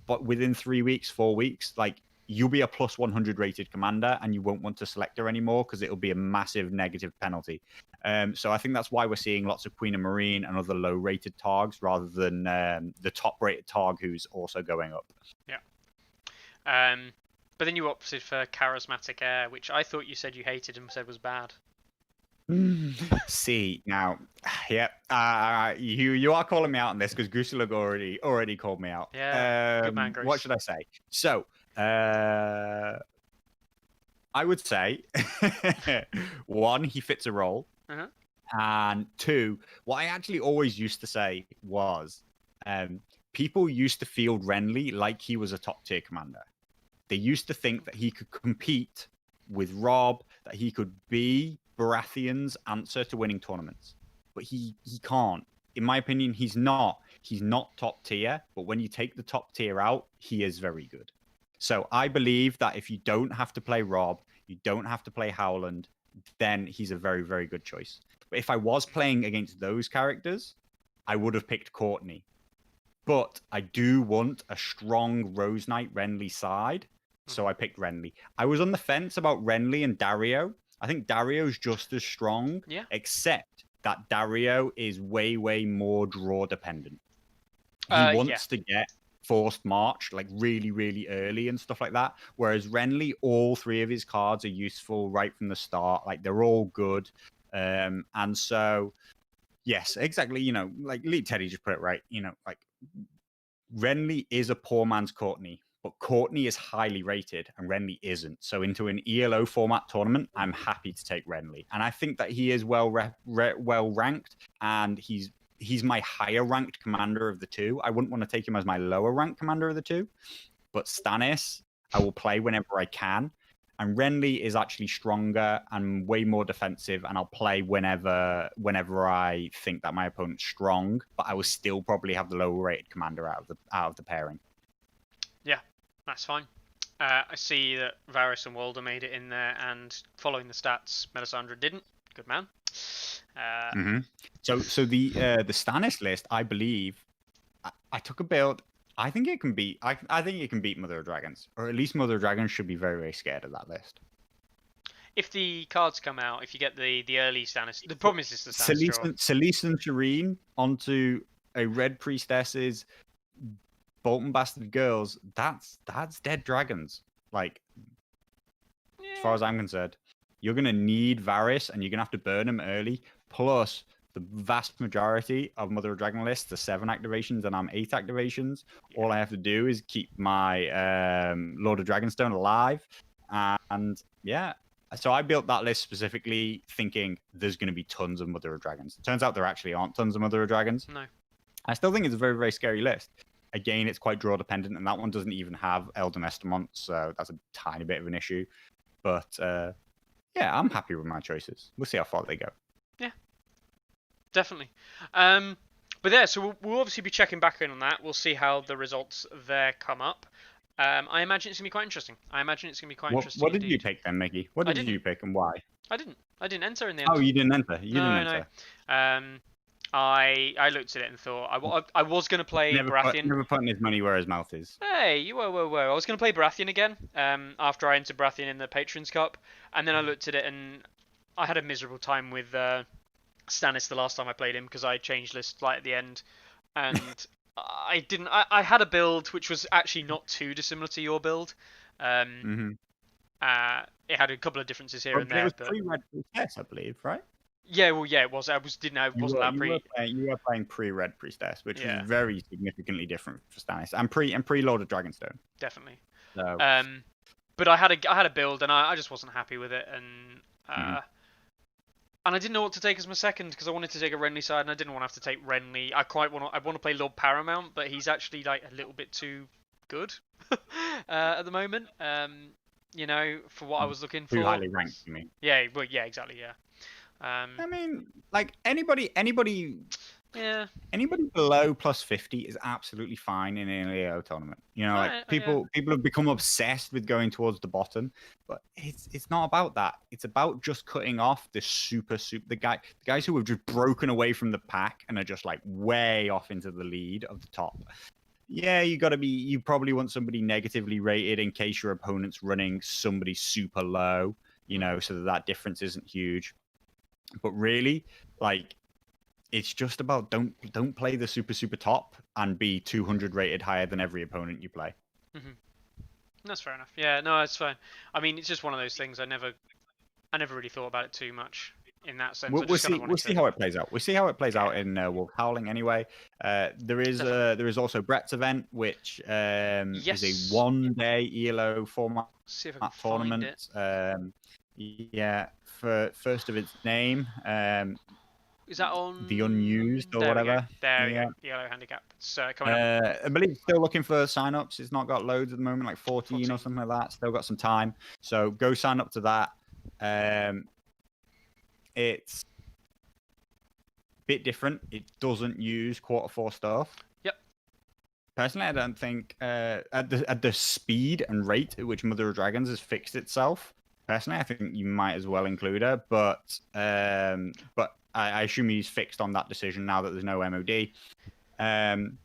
but within 3 weeks, 4 weeks, like you'll be a plus 100 rated commander, and you won't want to select her anymore because it'll be a massive negative penalty. So I think that's why we're seeing lots of Queen of Marine and other low rated targs rather than the top rated targ who's also going up. Yeah. But then you opted for Charismatic Heir, which I thought you said you hated and said was bad. See now, yeah, you are calling me out on this because Gusilog already called me out. Yeah. Good man, What Grace. should I say? So, I would say, one, he fits a role. Uh-huh. And two, what I actually always used to say was people used to field Renly like he was a top tier commander. They used to think that he could compete with Rob, that he could be Baratheon's answer to winning tournaments. But he can't. In my opinion, he's not. He's not top tier, but when you take the top tier out, he is very good. So I believe that if you don't have to play Rob, you don't have to play Howland, then he's a very, very good choice. But if I was playing against those characters, I would have picked Courtney. But I do want a strong Rose Knight Renly side, so I picked Renly. I was on the fence about Renly and Dario. I think Dario's just as strong, Yeah. except that Dario is way, way more draw dependent. He Yeah. wants to get forced march like really, really early and stuff like that. Whereas Renly, all three of his cards are useful right from the start. Like they're all good. And so, yes, exactly. You know, like Lee Teddy just put it right. You know, like Renly is a poor man's Courtney, but Courtney is highly rated and Renly isn't. So into an ELO format tournament, I'm happy to take Renly, and I think that he is well ranked, and he's my higher ranked commander of the two. I wouldn't want to take him as my lower ranked commander of the two, but Stannis I will play whenever I can. And Renly is actually stronger and way more defensive, and I'll play whenever I think that my opponent's strong. But I will still probably have the lower rated commander out of the pairing. Yeah, that's fine. I see that Varys and Walder made it in there, and following the stats, Melisandre didn't. Good man. So the Stannis list, I believe, I took a build. I think it can beat. I think it can beat Mother of Dragons, or at least Mother of Dragons should be very, very scared of that list. If the cards come out, if you get the early Stannis, the problem is it's the Stannis draw. Selyse and Shireen onto a Red Priestess's Bolton Bastard Girls. That's dead dragons. Like, as far as I'm concerned, you're gonna need Varys, and you're gonna have to burn him early. Plus, the vast majority of Mother of Dragon lists are 7 activations, and I'm 8 activations. All I have to do is keep my Lord of Dragonstone alive, and yeah. So I built that list specifically thinking there's going to be tons of Mother of Dragons. It turns out there actually aren't tons of Mother of Dragons. No. I still think it's a very, very scary list. Again, it's quite draw dependent, and that one doesn't even have Elder Nestamont, so that's a tiny bit of an issue. But yeah, I'm happy with my choices. We'll see how far they go. Yeah, definitely. But yeah, so we'll obviously be checking back in on that. We'll see how the results there come up. I imagine it's gonna be quite interesting. Interesting. What did you pick then, Mickey? What did you pick and why? I didn't enter in the end. Oh, you didn't enter. You didn't enter. No. I looked at it and thought I was going to play Baratheon. Never putting his money where his mouth is. Hey, whoa. I was going to play Baratheon again after I entered Baratheon in the Patrons Cup. And then I looked at it and I had a miserable time with Stannis the last time I played him because I changed list right at the end. And I had a build which was actually not too dissimilar to your build. It had a couple of differences here and there. It was pre-Red Priestess, I believe, right? Yeah, it was. You were playing pre-Red Priestess, which was very significantly different for Stannis, and pre Lord of Dragonstone. Definitely. So. But I had a build, and I just wasn't happy with it, and I didn't know what to take as my second because I wanted to take a Renly side, and I didn't want to have to take Renly. I want to play Lord Paramount, but he's actually like a little bit too good at the moment. You know, for what I was looking Too for. highly ranked, you mean? Yeah, well, yeah, exactly, yeah. I mean, like anybody Yeah. below plus 50 is absolutely fine in an ELO tournament. You know, like Yeah. people have become obsessed with going towards the bottom, but it's not about that. It's about just cutting off the the guys who have just broken away from the pack and are just like way off into the lead of the top. Yeah, you probably want somebody negatively rated in case your opponent's running somebody super low, you know, so that difference isn't huge. But really, like, it's just about don't play the super top and be 200 rated higher than every opponent you play. That's fair enough. Yeah, no, it's fine. I mean, it's just one of those things. I never really thought about it too much in that sense. I We'll just kind see. of wanted We'll see how it plays out. We'll see how it plays out in Wolf Howling. Anyway, there is also Brett's event, which is a 1-day ELO format see if I can tournament. Find it. Yeah, for first of its name. Is that on the unused or there whatever? There we go. Yellow handicap. It's coming up. I believe it's still looking for sign-ups. It's not got loads at the moment, like 14 or something like that. Still got some time, so go sign up to that. It's a bit different. It doesn't use Q4 stuff. Yep. Personally, I don't think at the speed and rate at which Mother of Dragons has fixed itself. Personally, I think you might as well include her, but I assume he's fixed on that decision now that there's no MOD,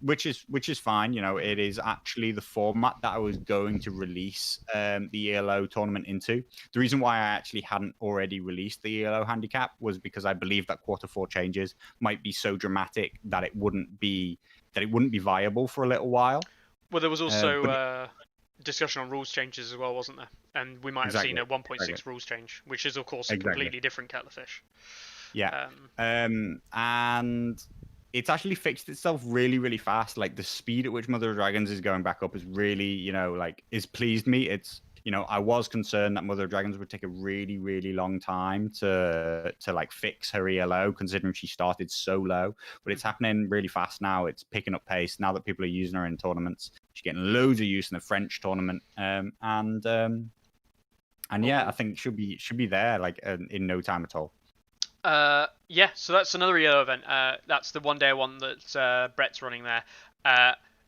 which is fine. You know, it is actually the format that I was going to release the ELO tournament into. The reason why I actually hadn't already released the ELO handicap was because I believe that Q4 changes might be so dramatic that it wouldn't be viable for a little while. Well, there was also discussion on rules changes as well, wasn't there? And we might have seen a 1.6 rules change, which is of course a completely different kettle of fish. Yeah. And it's actually fixed itself really, really fast. Like the speed at which Mother of Dragons is going back up is really, you know, like is pleased me. It's, you know, I was concerned that Mother of Dragons would take a really, really long time to like fix her ELO, considering she started so low. But it's happening really fast now. It's picking up pace now that people are using her in tournaments. She's getting loads of use in the French tournament, and yeah, I think she'll be there like in no time at all. Yeah, so that's another ELO event. That's the 1-day one that Brett's running there.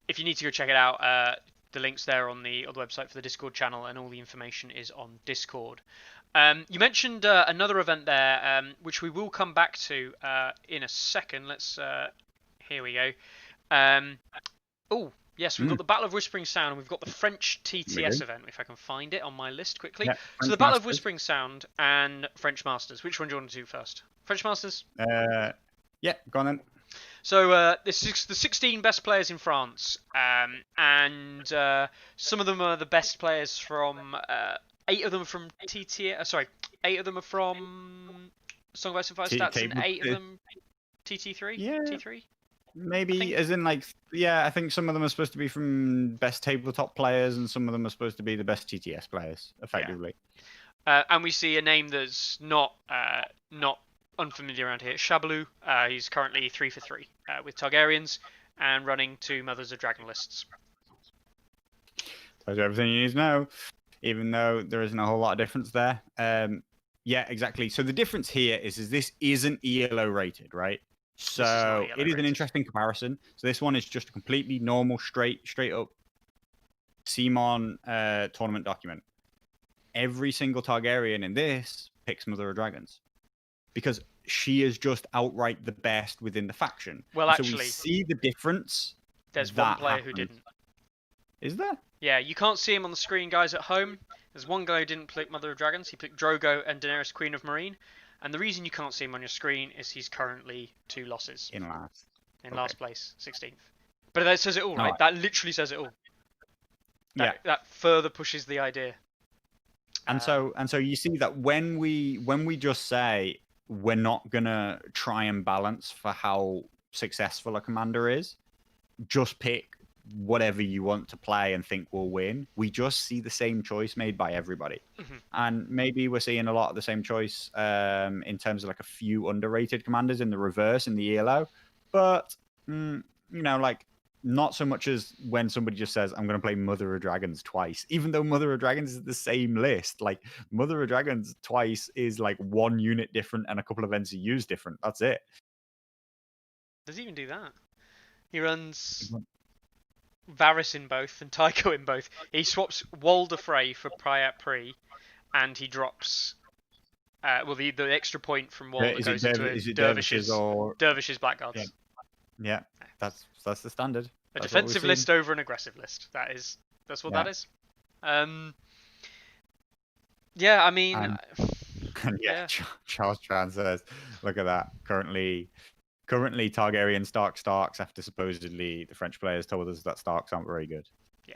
If you need to go check it out, the link's there on the website for the Discord channel, and all the information is on Discord. You mentioned another event there, which we will come back to in a second. Here we go. Oh, yes, we've got the Battle of Whispering Sound, and we've got the French TTS event, if I can find it on my list quickly. Yeah, so the Battle of Whispering Sound and French Masters. Which one do you want to do first? French Masters? Yeah, go on then. So this is the 16 best players in France, and some of them are the best players from 8 of them from TT. 8 of them are from Song of Ice and Fire Stats, and 8 of them TT3. Yeah. T3. Maybe as in like, yeah, I think some of them are supposed to be from best tabletop players, and some of them are supposed to be the best TTS players, effectively. Yeah. And we see a name that's not unfamiliar around here. Chabalou. He's currently 3 for 3 with Targaryens and running 2 Mothers of Dragon lists. Tells you everything you need to know, even though there isn't a whole lot of difference there. Yeah, exactly. So the difference here is this isn't ELO rated, right? So it is an interesting comparison. So this one is just a completely normal, straight up CMON tournament document. Every single Targaryen in this picks Mother of Dragons because she is just outright the best within the faction. Well, actually, so we see the difference. There's one player who didn't. Is there? Yeah, you can't see him on the screen, guys, at home. There's one guy who didn't pick Mother of Dragons. He picked Drogo and Daenerys, Queen of Marine. And the reason you can't see him on your screen is he's currently 2 losses. In last. Last place, 16th. But that says it all, right? That literally says it all. That further pushes the idea. And so you see that when we just say we're not gonna try and balance for how successful a commander is, just pick whatever you want to play and think will win. We just see the same choice made by everybody. And maybe we're seeing a lot of the same choice in terms of like a few underrated commanders in the reverse in the ELO. But you know, like not so much as when somebody just says, I'm going to play Mother of Dragons twice, even though Mother of Dragons is the same list. Like, Mother of Dragons twice is like one unit different and a couple of NCUs different. That's it. Does he even do that? He runs Varys in both and Tycho in both. He swaps Walder Frey for Priat Pri, and he drops. The extra point from Walder goes into Dervishes or Blackguards. Yeah, that's the standard. A defensive list over an aggressive list. That's what that is. Yeah, I mean. And Charles Tran says, "Look at that. Currently Targaryen Starks after supposedly the French players told us that Starks aren't very good." Yeah,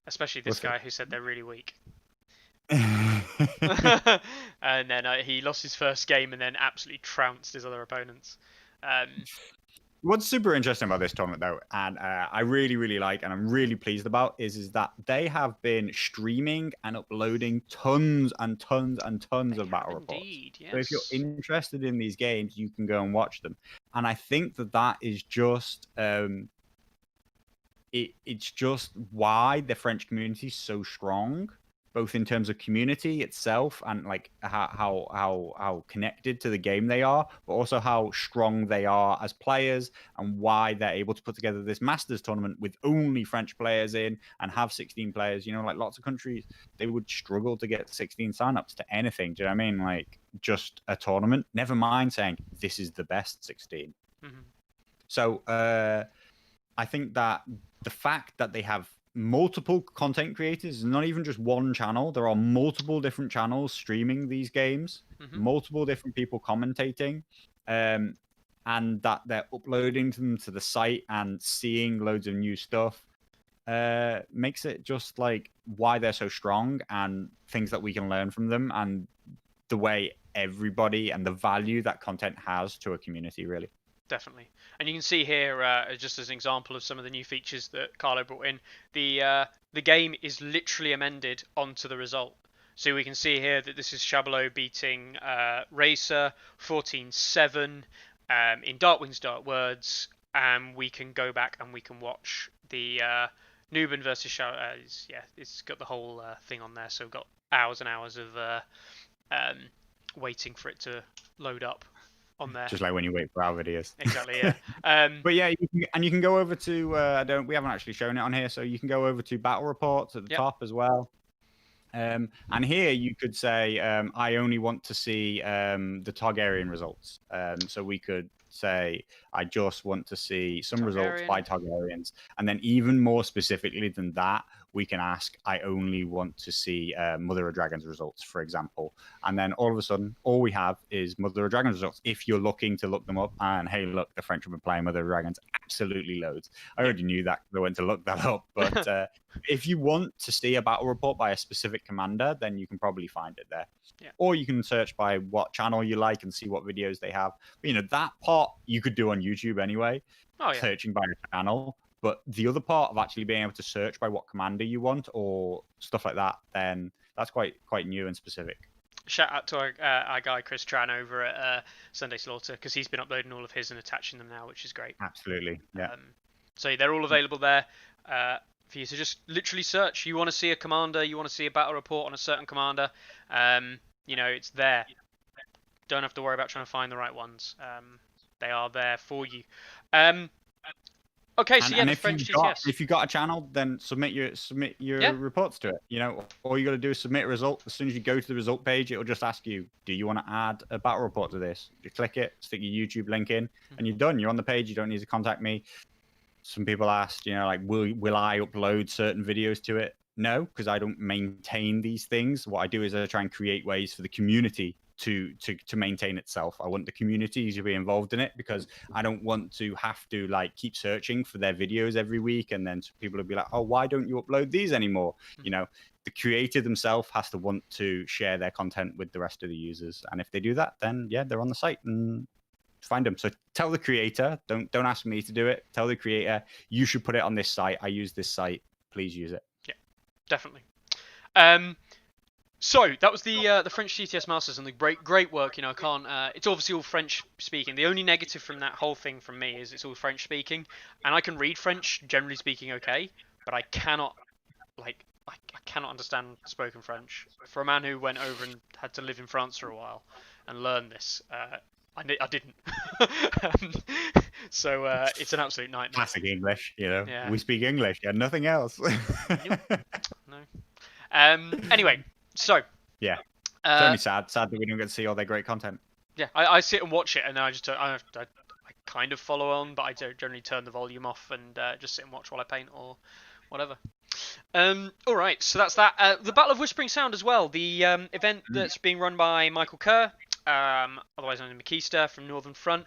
especially this guy who said they're really weak. And then he lost his first game and then absolutely trounced his other opponents. What's super interesting about this tournament, though, and I really, really like, and I'm really pleased about, is that they have been streaming and uploading tons and tons and tons of battle reports. Yes. So if you're interested in these games, you can go and watch them. And I think that is just it's just why the French community is so strong, both in terms of community itself and like how connected to the game they are, but also how strong they are as players and why they're able to put together this Masters tournament with only French players in and have 16 players. You know, like lots of countries, they would struggle to get 16 signups to anything. Do you know what I mean? Like just a tournament, never mind saying this is the best 16. Mm-hmm. So I think that the fact that they have multiple content creators, not even just one channel. There are multiple different channels streaming these games, multiple different people commentating, and that they're uploading them to the site and seeing loads of new stuff makes it just like why they're so strong and things that we can learn from them and the way everybody and the value that content has to a community, really. Definitely. And you can see here, just as an example of some of the new features that Carlo brought in, the game is literally amended onto the result. So we can see here that this is Chabelot beating Racer 14-7 in Darkwing's Dark Words, and we can go back and we can watch the Nuban versus Chabelot. It's got the whole thing on there, so we've got hours and hours of waiting for it to load up on there. Just like when you wait for our videos. Exactly, yeah. But yeah, you can go over to we haven't actually shown it on here, so you can go over to battle reports at the top as well. And here you could say I only want to see the Targaryen results. So we could say I just want to see some results by Targaryens, and then even more specifically than that, we can ask I only want to see Mother of Dragons results, for example, and then all of a sudden all we have is Mother of Dragons results. If you're looking to look them up, and hey, look, the French have been playing Mother of Dragons absolutely loads. I already knew that because I went to look that up, but if you want to see a battle report by a specific commander, then you can probably find it there. Yeah. Or you can search by what channel you like and see what videos they have. But, you know, that part you could do on YouTube anyway, searching by a channel. But the other part of actually being able to search by what commander you want or stuff like that, then that's quite new and specific. Shout out to our guy Chris Tran over at Sunday Slaughter, because he's been uploading all of his and attaching them now, which is great. Absolutely, yeah. So they're all available there for you to just literally search. You want to see a commander, you want to see a battle report on a certain commander, you know, it's there. Don't have to worry about trying to find the right ones. They are there for you. Okay, so and the French GTS. If you got a channel, then submit your reports to it. You know, all you got to do is submit a result. As soon as you go to the result page, it'll just ask you, do you want to add a battle report to this? You click it, stick your YouTube link in, and you're done. You're on the page. You don't need to contact me. Some people asked, you know, like, will I upload certain videos to it? No, because I don't maintain these things. What I do is I try and create ways for the community to maintain itself. I want the community to be involved in it, because I don't want to have to like keep searching for their videos every week, and then people will be like, oh, why don't you upload these anymore? You know, the creator themselves has to want to share their content with the rest of the users, and if they do that, then yeah, they're on the site and find them. So tell the creator, don't ask me to do it. Tell the creator, you should put it on this site. I use this site. Please use it. Yeah, definitely. So that was the French GTS Masters, and the great work. You know, I can't. It's obviously all French speaking. The only negative from that whole thing from me is it's all French speaking, and I can read French generally speaking okay, but I cannot I cannot understand spoken French. For a man who went over and had to live in France for a while and learn this, I didn't. um, so it's an absolute nightmare. Classic English, you know. Yeah. We speak English, yeah, nothing else. No. Anyway, so yeah, it's only sad that we don't get to see all their great content. Yeah, I sit and watch it, and I just I kind of follow on, but I don't generally turn the volume off and just sit and watch while I paint or whatever. All right, so that's that. The Battle of Whispering Sound as well, the event that's being run by Michael Kerr, otherwise known as Makista from Northern Front.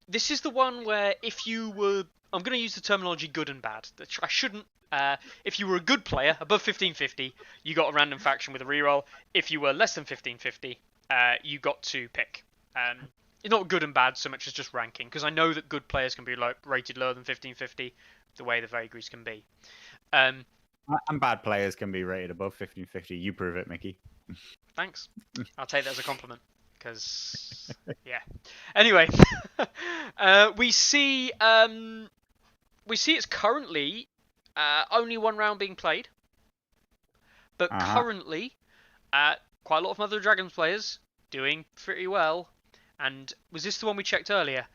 This is the one where if you were, I'm going to use the terminology good and bad. I shouldn't. If you were a good player, above 1550, you got a random faction with a reroll. If you were less than 1550, you got to pick. It's not good and bad so much as just ranking, because I know that good players can be rated lower than 1550, the way the vagaries can be. And bad players can be rated above 1550. You prove it, Mickey. Thanks. I'll take that as a compliment, because yeah. Anyway, we see it's currently only one round being played, but currently quite a lot of Mother of Dragons players doing pretty well. And was this the one we checked earlier?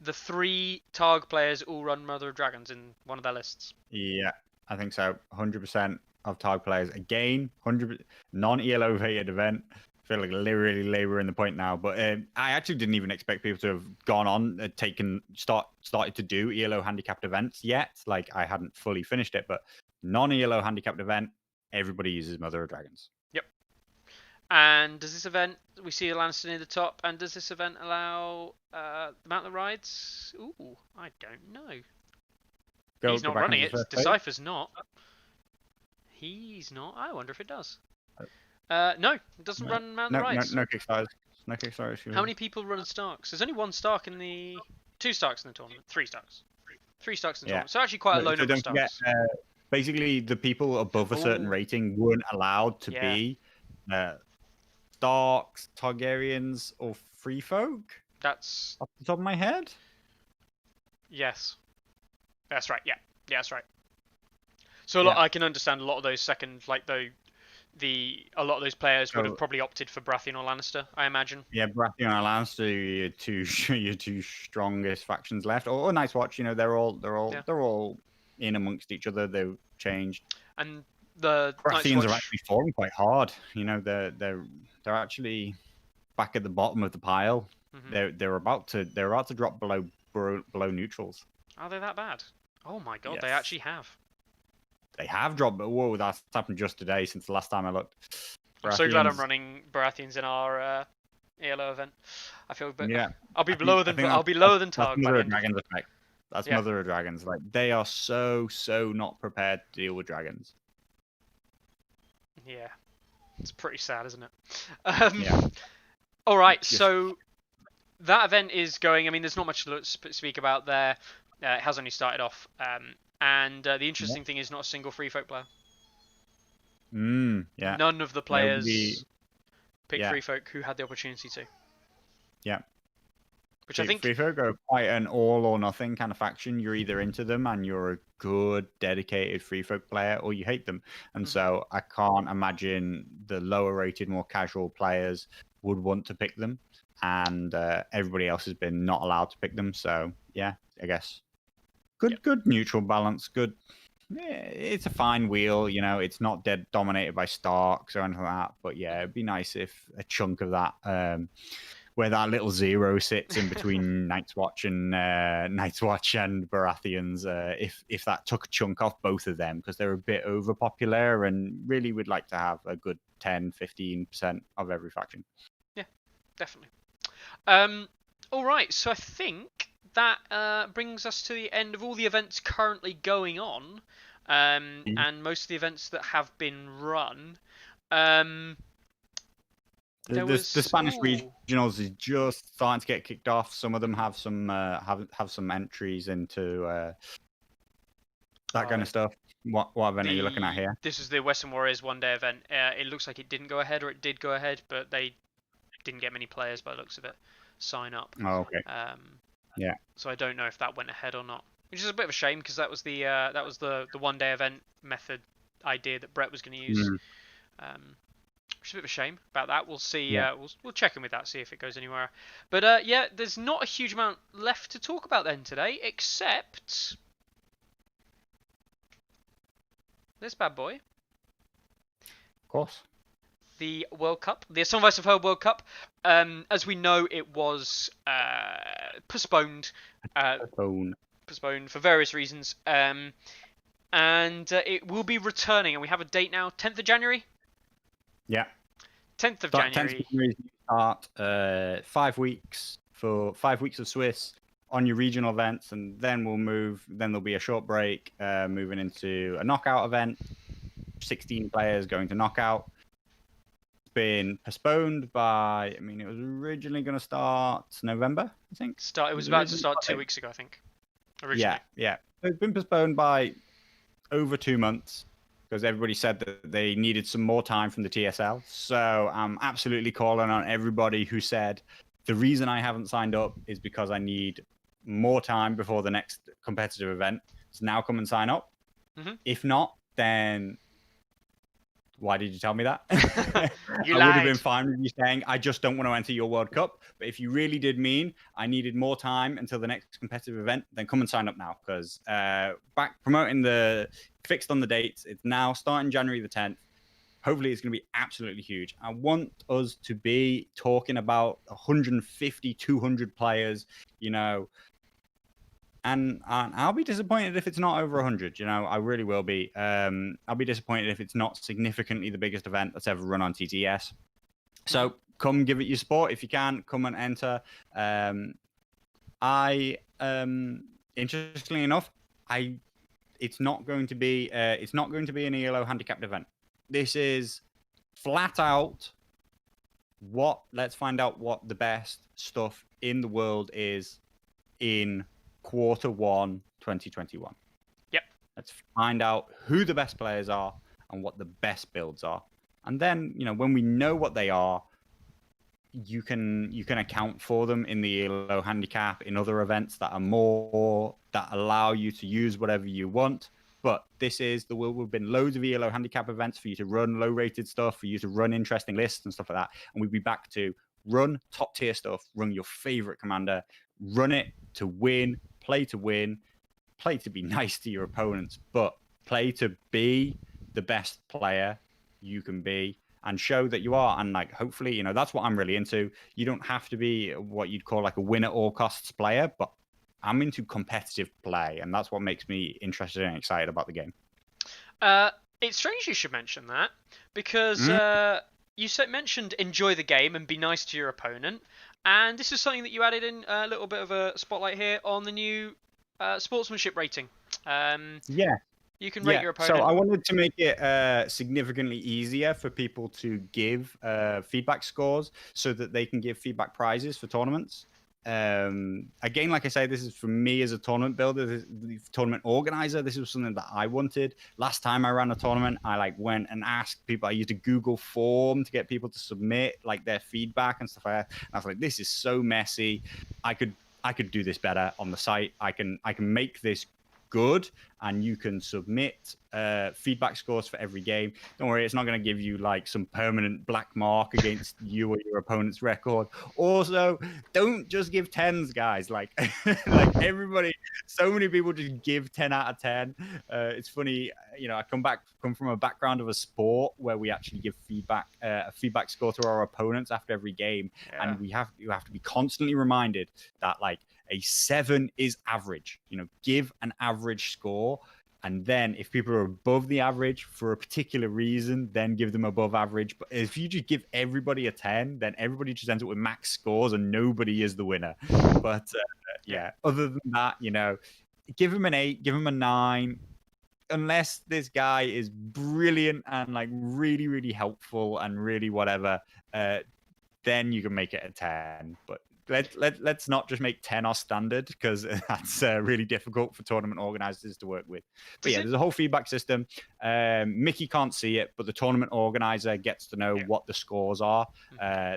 The 3 Targ players all run Mother of Dragons in one of their lists. Yeah, I think so. 100% of Targ players. Again, 100 non-ELO rated event. I feel like literally labouring the point now, but I actually didn't even expect people to have gone on, started to do ELO handicapped events yet. Like, I hadn't fully finished it, but non-ELO handicapped event, everybody uses Mother of Dragons. Yep. And does this event, we see Lannister near the top, and does this event allow the Mountain Rides? Ooh, I don't know. He's not running it. Decipher's not. He's not. I wonder if it does. No, it doesn't run Mountain Rides. No Kickstarters. No Kickstarters. How many people run Starks? There's only 1 Stark in the... 2 Starks in the tournament. 3 Starks. 3 Starks in the tournament. So actually quite a low number of Starks. Basically, the people above a certain rating weren't allowed to be Starks, Targaryens, or Free Folk. That's off the top of my head. Yes, that's right. Yeah, that's right. So I can understand a lot of those second, like a lot of those players would have probably opted for Baratheon or Lannister, I imagine. Yeah, Baratheon or Lannister, your two strongest factions left. Or Night's Watch, you know, they're all in amongst each other. They've changed. And the Baratheons are actually falling quite hard. You know, they're actually back at the bottom of the pile. Mm-hmm. They're about to drop below neutrals. Are they that bad? Oh my god, yes. They actually have. They have dropped, but whoa, that's happened just today since the last time I looked. I'm so glad I'm running Baratheons in our ELO event. I feel a bit. I'll be lower than Targ. Mother of Dragons effect. That's Mother of Dragons. Like, they are so not prepared to deal with dragons. Yeah, it's pretty sad, isn't it? All right, so that event is going. I mean, there's not much to speak about there. It has only started off. And the interesting thing is not a single Free Folk player. None of the players picked Free Folk who had the opportunity to. Yeah. Which I think Free Folk are quite an all or nothing kind of faction. You're either into them and you're a good, dedicated Free Folk player, or you hate them. And so I can't imagine the lower rated, more casual players would want to pick them. And everybody else has been not allowed to pick them. So yeah, I guess. Good neutral balance. Good. Yeah, it's a fine wheel, you know. It's not dead dominated by Starks or anything like that. But yeah, it'd be nice if a chunk of that, where that little 0 sits in between Night's Watch and Baratheons, if that took a chunk off both of them, because they're a bit overpopular, and really would like to have a good 10-15% of every faction. Yeah, definitely. All right, so I think that brings us to the end of all the events currently going on, and most of the events that have been run. The Spanish regionals is just starting to get kicked off. Some of them have some entries into that kind of stuff. What event are you looking at here? This is the Western Warriors one-day event. It looks like it didn't go ahead, or it did go ahead, but they didn't get many players by the looks of it sign up. Oh, okay. Yeah. So I don't know if that went ahead or not, which is a bit of a shame because that was the one-day event method idea that Brett was going to use. Which is a bit of a shame about that. We'll see. Yeah. We'll check in with that, see if it goes anywhere. But yeah, there's not a huge amount left to talk about then today, except this bad boy. Of course. The World Cup, the Some of Us Have Heard World Cup. As we know, it was postponed. Postponed for various reasons. And it will be returning, and we have a date now, 10th of January. Yeah. 10th of January. 10th of January start. 5 weeks for 5 weeks of Swiss on your regional events, and then we'll move. Then there'll be a short break, moving into a knockout event. 16 players going to knockout. It's been postponed by. I mean, it was originally going to start November, I think. It was about to start 2 weeks ago, I think. Originally. Yeah. It's been postponed by over 2 months because everybody said that they needed some more time from the TSL. So I'm absolutely calling on everybody who said the reason I haven't signed up is because I need more time before the next competitive event. So now come and sign up. If not, then why did you tell me that? I would have been fine with you saying, I just don't want to enter your World Cup. But if you really did mean I needed more time until the next competitive event, then come and sign up now. Because back promoting the fixed on the dates, it's now starting January the 10th. Hopefully it's going to be absolutely huge. I want us to be talking about 150, 200 players, and I'll be disappointed if it's not over 100. I really will be. I'll be disappointed if it's not significantly the biggest event that's ever run on TTS. So come give it your support if you can. Come and enter. Interestingly enough, it's not going to be an ELO handicapped event. This is flat out let's find out what the best stuff in the world is in Q1 2021. Yep. Let's find out who the best players are and what the best builds are. And then, when we know what they are, you can account for them in the ELO handicap, in other events that allow you to use whatever you want. But there will have been loads of ELO handicap events for you to run low-rated stuff, for you to run interesting lists and stuff like that. And we'll be back to run top-tier stuff, run your favorite commander, run it to win, play to win, play to be nice to your opponents, but play to be the best player you can be and show that you are. And hopefully, that's what I'm really into. You don't have to be what you'd call a win at all costs player, but I'm into competitive play, and that's what makes me interested and excited about the game. It's strange you should mention that because you mentioned enjoy the game and be nice to your opponent, and this is something that you added in a little bit of a spotlight here on the new sportsmanship rating. You can rate your opponent. So I wanted to make it significantly easier for people to give feedback scores so that they can give feedback prizes for tournaments. Again, like I say, this is for me as a tournament builder, the tournament organizer. This was something that I wanted. Last time I ran a tournament, I went and asked people. I used a Google form to get people to submit their feedback and stuff like that. And I was like, this is so messy. I could do this better on the site. I can make this good, and you can submit feedback scores for every game. Don't worry, it's not going to give you some permanent black mark against you or your opponent's record. Also, don't just give 10s, guys. Everybody, so many people just give 10 out of 10. It's funny, I come from a background of a sport where we actually give feedback, a feedback score to our opponents after every game, and you have to be constantly reminded that a 7 is average. Give an average score. And then if people are above the average for a particular reason, then give them above average. But if you just give everybody a 10, then everybody just ends up with max scores and nobody is the winner. But other than that, give them an 8, give them a 9. Unless this guy is brilliant and really, really helpful and really whatever, then you can make it a 10. But let's not just make 10 our standard, because that's really difficult for tournament organizers to work with. But yeah, there's a whole feedback system. Mickey can't see it, but the tournament organizer gets to know what the scores are.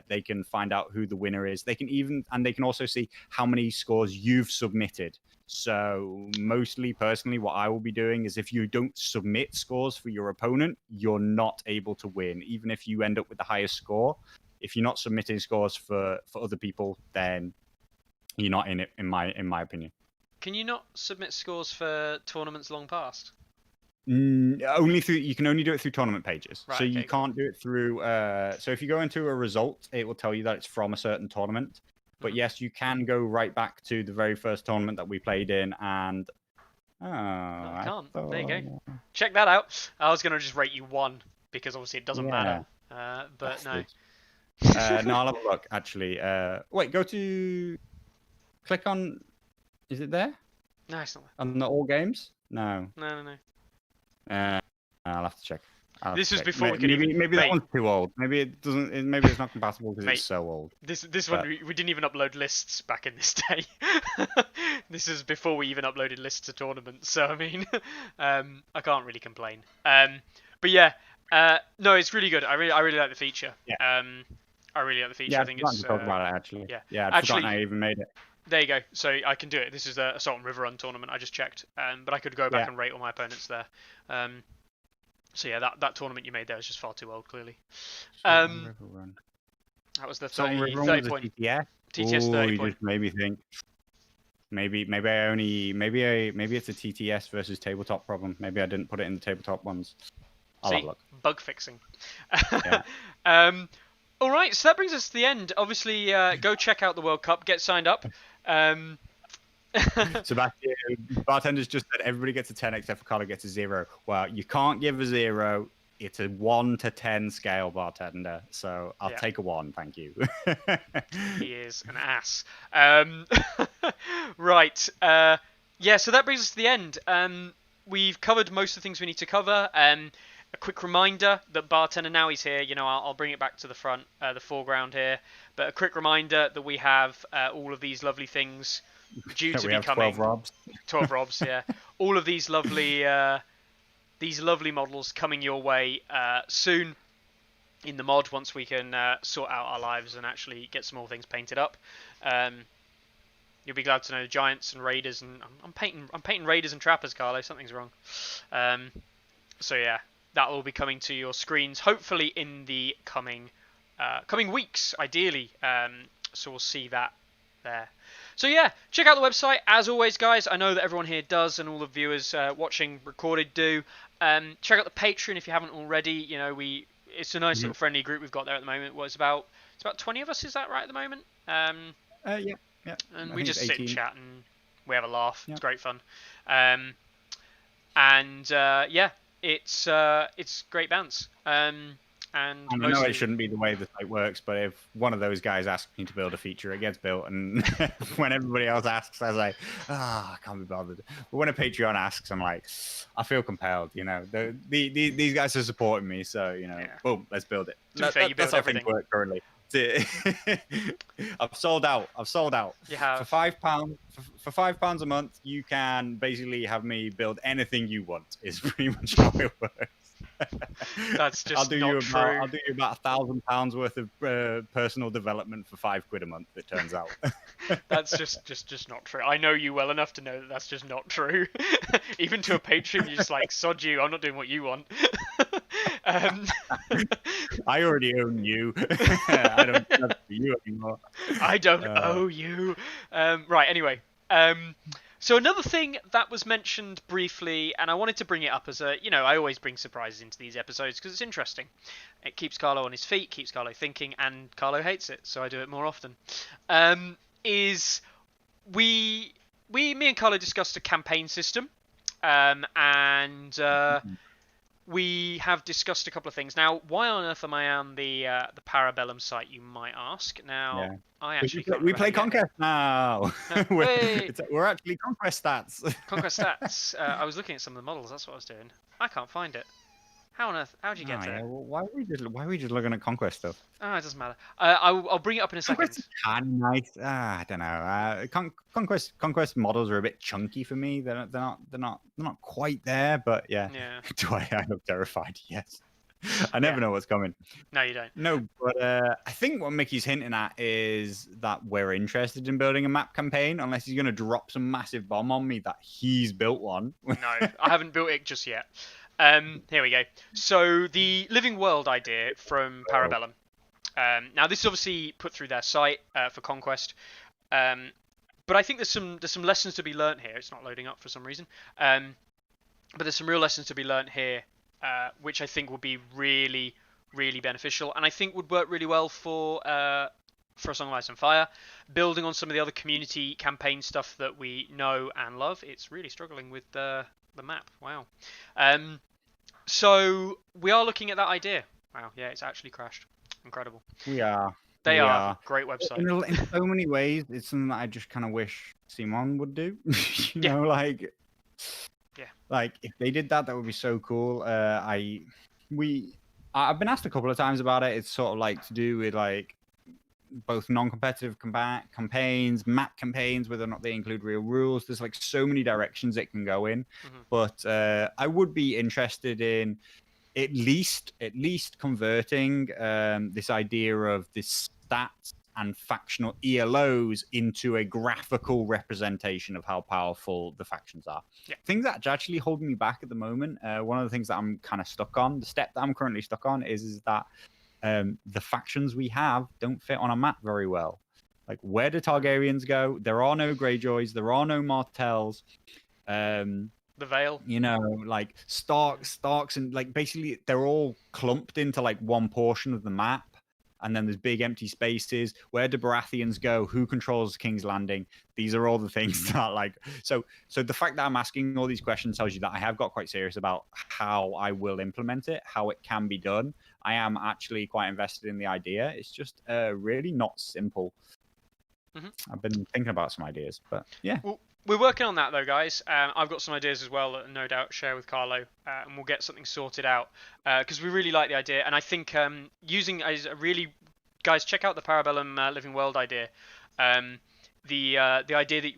They can find out who the winner is. They can also see how many scores you've submitted. So mostly, personally, what I will be doing is, if you don't submit scores for your opponent, you're not able to win, even if you end up with the highest score. If you're not submitting scores for other people, then you're not in it, in my opinion. Can you not submit scores for tournaments long past? You can only do it through tournament pages. Right, so okay, you can't do it through. So if you go into a result, it will tell you that it's from a certain tournament. But yes, you can go right back to the very first tournament that we played in, and I can't. There you go. Check that out. I was gonna just rate you 1 because obviously it doesn't matter. But no. No, I'll have a look. Actually, wait. Click on. Is it there? No, it's not there. On the all games? No. No. I'll have to check. This was before maybe that one's too old. Maybe it doesn't. Maybe it's not compatible because it's so old. This one we didn't even upload lists back in this day. This is before we even uploaded lists to tournaments. So I mean, I can't really complain. But yeah, no, it's really good. I really like the feature. Yeah. I really like the feature. Yeah, I think it's. Talk about it actually. Yeah. I'd forgotten I even made it. There you go. So I can do it. This is a Assault on River Run tournament. I just checked. But I could go back and rate all my opponents there. So yeah, that tournament you made there is just far too old, clearly. That was the 30 point. TTS? TTS 30 point. You just made me think. Maybe it's a TTS versus tabletop problem. Maybe I didn't put it in the tabletop ones. I'll have a look. Bug fixing. All right, so that brings us to the end. Obviously, go check out the World Cup. Get signed up. Sebastian, bartenders just said everybody gets a 10 except for Carlo gets a 0. Well, you can't give a 0. It's a 1 to 10 scale, bartender. So I'll take a 1, thank you. He is an ass. Right. Yeah, so that brings us to the end. We've covered most of the things we need to cover. A quick reminder that bartender, now he's here, I'll bring it back to the front, the foreground here. But a quick reminder that we have all of these lovely things due to be coming. 12 Robs. 12 Robs, yeah. All of these lovely models coming your way soon in the mod, once we can sort out our lives and actually get some more things painted up. You'll be glad to know Giants and Raiders, and I'm painting Raiders and Trappers, Carlo. Something's wrong. So yeah, that will be coming to your screens hopefully in the coming weeks, ideally. So we'll see that there. So yeah, check out the website as always, guys. I know that everyone here does, and all the viewers watching recorded do. Check out the Patreon if you haven't already. It's a nice little friendly group we've got there at the moment. It's about 20 of us. Is that right at the moment? Yeah. And we just sit and chat and we have a laugh. Yeah. It's great fun. Yeah, it's great bands. And I know it shouldn't be the way the site works, but if one of those guys asks me to build a feature, it gets built. And when everybody else asks, I was like, I can't be bothered. But when a Patreon asks, I'm like, I feel compelled. These guys are supporting me, so boom, let's build it. To be fair, you build that's how everything. things work currently. I've sold out. You have. For £5 a month, you can basically have me build anything you want. Is pretty much how it works. That's just I'll do not you true. I'll do you about £1,000 worth of personal development for £5 a month. It turns out. That's just not true. I know you well enough to know that that's just not true. Even to a patron, you're just like, sod you. I'm not doing what you want. I already own you. I don't have you anymore. I don't owe you. Right. Anyway. So another thing that was mentioned briefly, and I wanted to bring it up as I always bring surprises into these episodes because it's interesting. It keeps Carlo on his feet, keeps Carlo thinking, and Carlo hates it, so I do it more often. Me and Carlo discussed a campaign system, and we have discussed a couple of things. Now, why on earth am I on the Parabellum site, you might ask? Now, I actually we play Conquest now. We're actually Conquest stats. Conquest stats. I was looking at some of the models. That's what I was doing. I can't find it. How on earth? How'd you get Oh to yeah. it? Well, why are we just looking at conquest stuff? Oh, it doesn't matter. I'll bring it up in a second. Conquest is kind of nice. I don't know. Conquest models are a bit chunky for me. They're not quite there. But yeah. Yeah. Do I look terrified? Yes. I Yeah. never know what's coming. No, you don't. No, but I think what Mickey's hinting at is that we're interested in building a map campaign, unless he's going to drop some massive bomb on me that he's built one. No, I haven't built it just yet. Here we go. So the living world idea from Parabellum. Now this is obviously put through their site for Conquest, but I think there's some lessons to be learnt here. It's not loading up for some reason, but there's some real lessons to be learnt here, which I think will be really, really beneficial, and I think would work really well for A Song of Ice and Fire, building on some of the other community campaign stuff that we know and love. It's really struggling with the map. Wow. So we are looking at that idea. Wow, yeah, it's actually crashed. Incredible. We are. They are. Great website. In so many ways, it's something that I just kind of wish Simon would do. Yeah. Like, yeah, like if they did that, that would be so cool. I've been asked a couple of times about it. It's sort of like to do with like both non-competitive campaigns, map campaigns, whether or not they include real rules. There's like so many directions it can go in. But I would be interested in at least converting this idea of this stats and factional ELOs into a graphical representation of how powerful the factions are. Yeah. Things that's actually holding me back at the moment. One of the things that I'm kind of stuck on, the step that I'm currently stuck on, is that the factions we have don't fit on a map very well. Like, where do Targaryens go? There are no Greyjoys. There are no Martells. the Vale. You know, like Starks, and like basically they're all clumped into like one portion of the map. And then there's big empty spaces. Where do Baratheons go? Who controls King's Landing? These are all the things that like. So the fact that I'm asking all these questions tells you that I have got quite serious about how I will implement it, how it can be done. I am actually quite invested in the idea. It's just really not simple. I've been thinking about some ideas, but yeah. Well, we're working on that though, guys. I've got some ideas as well that no doubt share with Carlo, and we'll get something sorted out because we really like the idea. And I think using as a really, guys, check out the Parabellum Living World idea. The idea that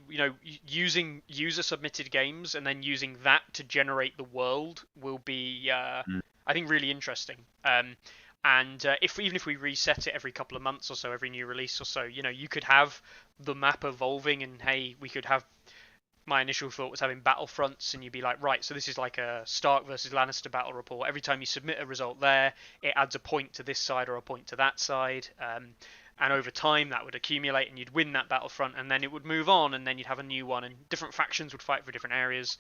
using user submitted games and then using that to generate the world will be I think really interesting. And even if we reset it every couple of months or so, every new release or so, you could have the map evolving, and hey, we could have. My initial thought was having battlefronts, and you'd be like, right, so this is like a Stark versus Lannister battle report. Every time you submit a result there, it adds a point to this side or a point to that side. And over time, that would accumulate, and you'd win that battlefront, and then it would move on, and then you'd have a new one, and different factions would fight for different areas.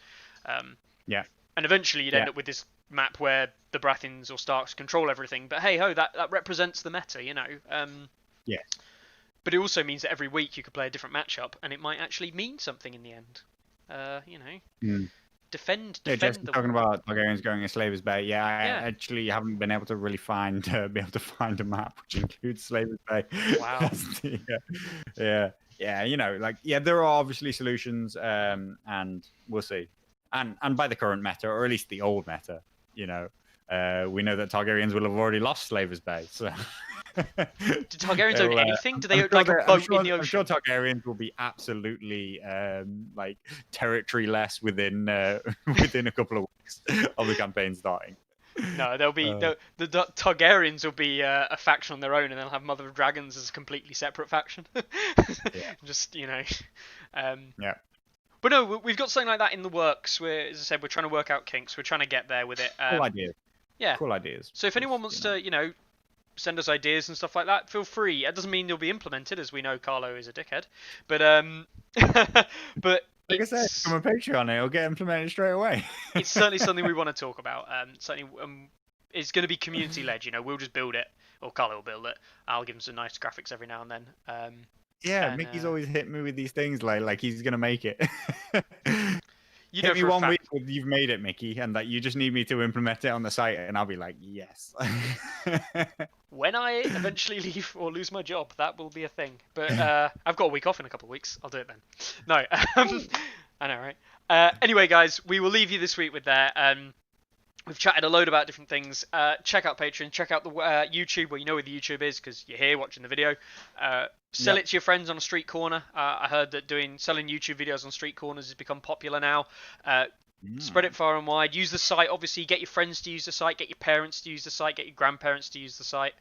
Yeah. And eventually, you'd end up with this map where the Baratheons or Starks control everything. But hey ho, that represents the meta, Yeah. But it also means that every week you could play a different matchup, and it might actually mean something in the end. Defend. Yeah, just talking about Targaryens going to Slaver's Bay. Yeah, I actually haven't been able to really find a map which includes Slaver's Bay. Wow. Yeah. There are obviously solutions, and we'll see. And by the current meta, or at least the old meta, we know that Targaryens will have already lost Slaver's Bay. So. Do Targaryens own anything? Do they own like a boat in the ocean? I'm sure Targaryens will be absolutely like territory-less within a couple of weeks of the campaign starting. No, they'll be the Targaryens will be a faction on their own, and they'll have Mother of Dragons as a completely separate faction. Just Yeah. But no, we've got something like that in the works. As I said, we're trying to work out kinks. We're trying to get there with it. Cool ideas. Yeah. Cool ideas. So if anyone wants to, send us ideas and stuff like that, feel free. It doesn't mean they'll be implemented, as we know Carlo is a dickhead. But but like I said, from a Patreon, it'll get implemented straight away. It's certainly something we want to talk about. Certainly, it's going to be community led. We'll just build it, or Carlo will build it. I'll give him some nice graphics every now and then. Mickey's always hit me with these things like he's gonna make it. Hit me 1 week with you've made it, Mickey, and that you just need me to implement it on the site, and I'll be like, yes. When I eventually leave or lose my job, that will be a thing. But I've got a week off in a couple of weeks. I'll do it then. No, I know, right? Anyway, guys, we will leave you this week with that. We've chatted a load about different things. Check out Patreon. Check out the YouTube, where you know where the YouTube is because you're here watching the video. Sell it to your friends on a street corner. I heard that selling YouTube videos on street corners has become popular now. Spread it far and wide. Use the site. Obviously, get your friends to use the site. Get your parents to use the site. Get your grandparents to use the site.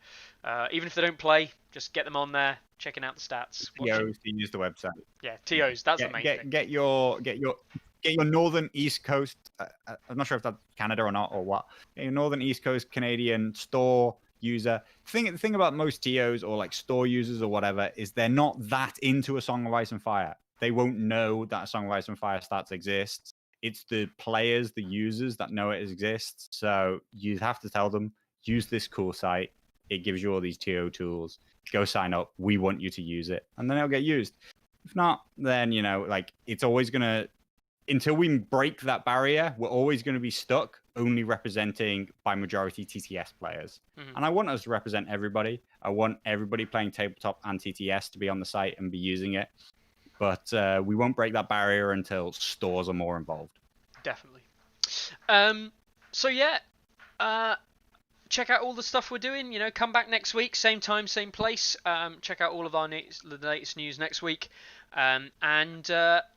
Even if they don't play, just get them on there, checking out the stats. TOs to use the website. Yeah, TOs. That's the main thing. Get your northern East Coast. I'm not sure if that's Canada or not or what. Get your northern East Coast Canadian store user. The thing about most TOs or like store users or whatever is they're not that into A Song of Ice and Fire. They won't know that A Song of Ice and Fire stats exists. It's the players, the users that know it exists. So you have to tell them, use this cool site. It gives you all these TO tools. Go sign up. We want you to use it. And then it'll get used. If not, then, like it's always going to, until we break that barrier, we're always going to be stuck only representing by majority TTS players. Mm-hmm. And I want us to represent everybody. I want everybody playing tabletop and TTS to be on the site and be using it. But we won't break that barrier until stores are more involved. Definitely. So yeah, check out all the stuff we're doing. Come back next week, same time, same place. Check out all of the latest news next week. And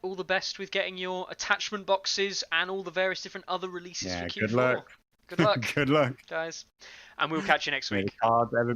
all the best with getting your attachment boxes and all the various different other releases for Q4. Good luck. Good luck. Good luck, guys. And we'll catch you next week. May the cards ever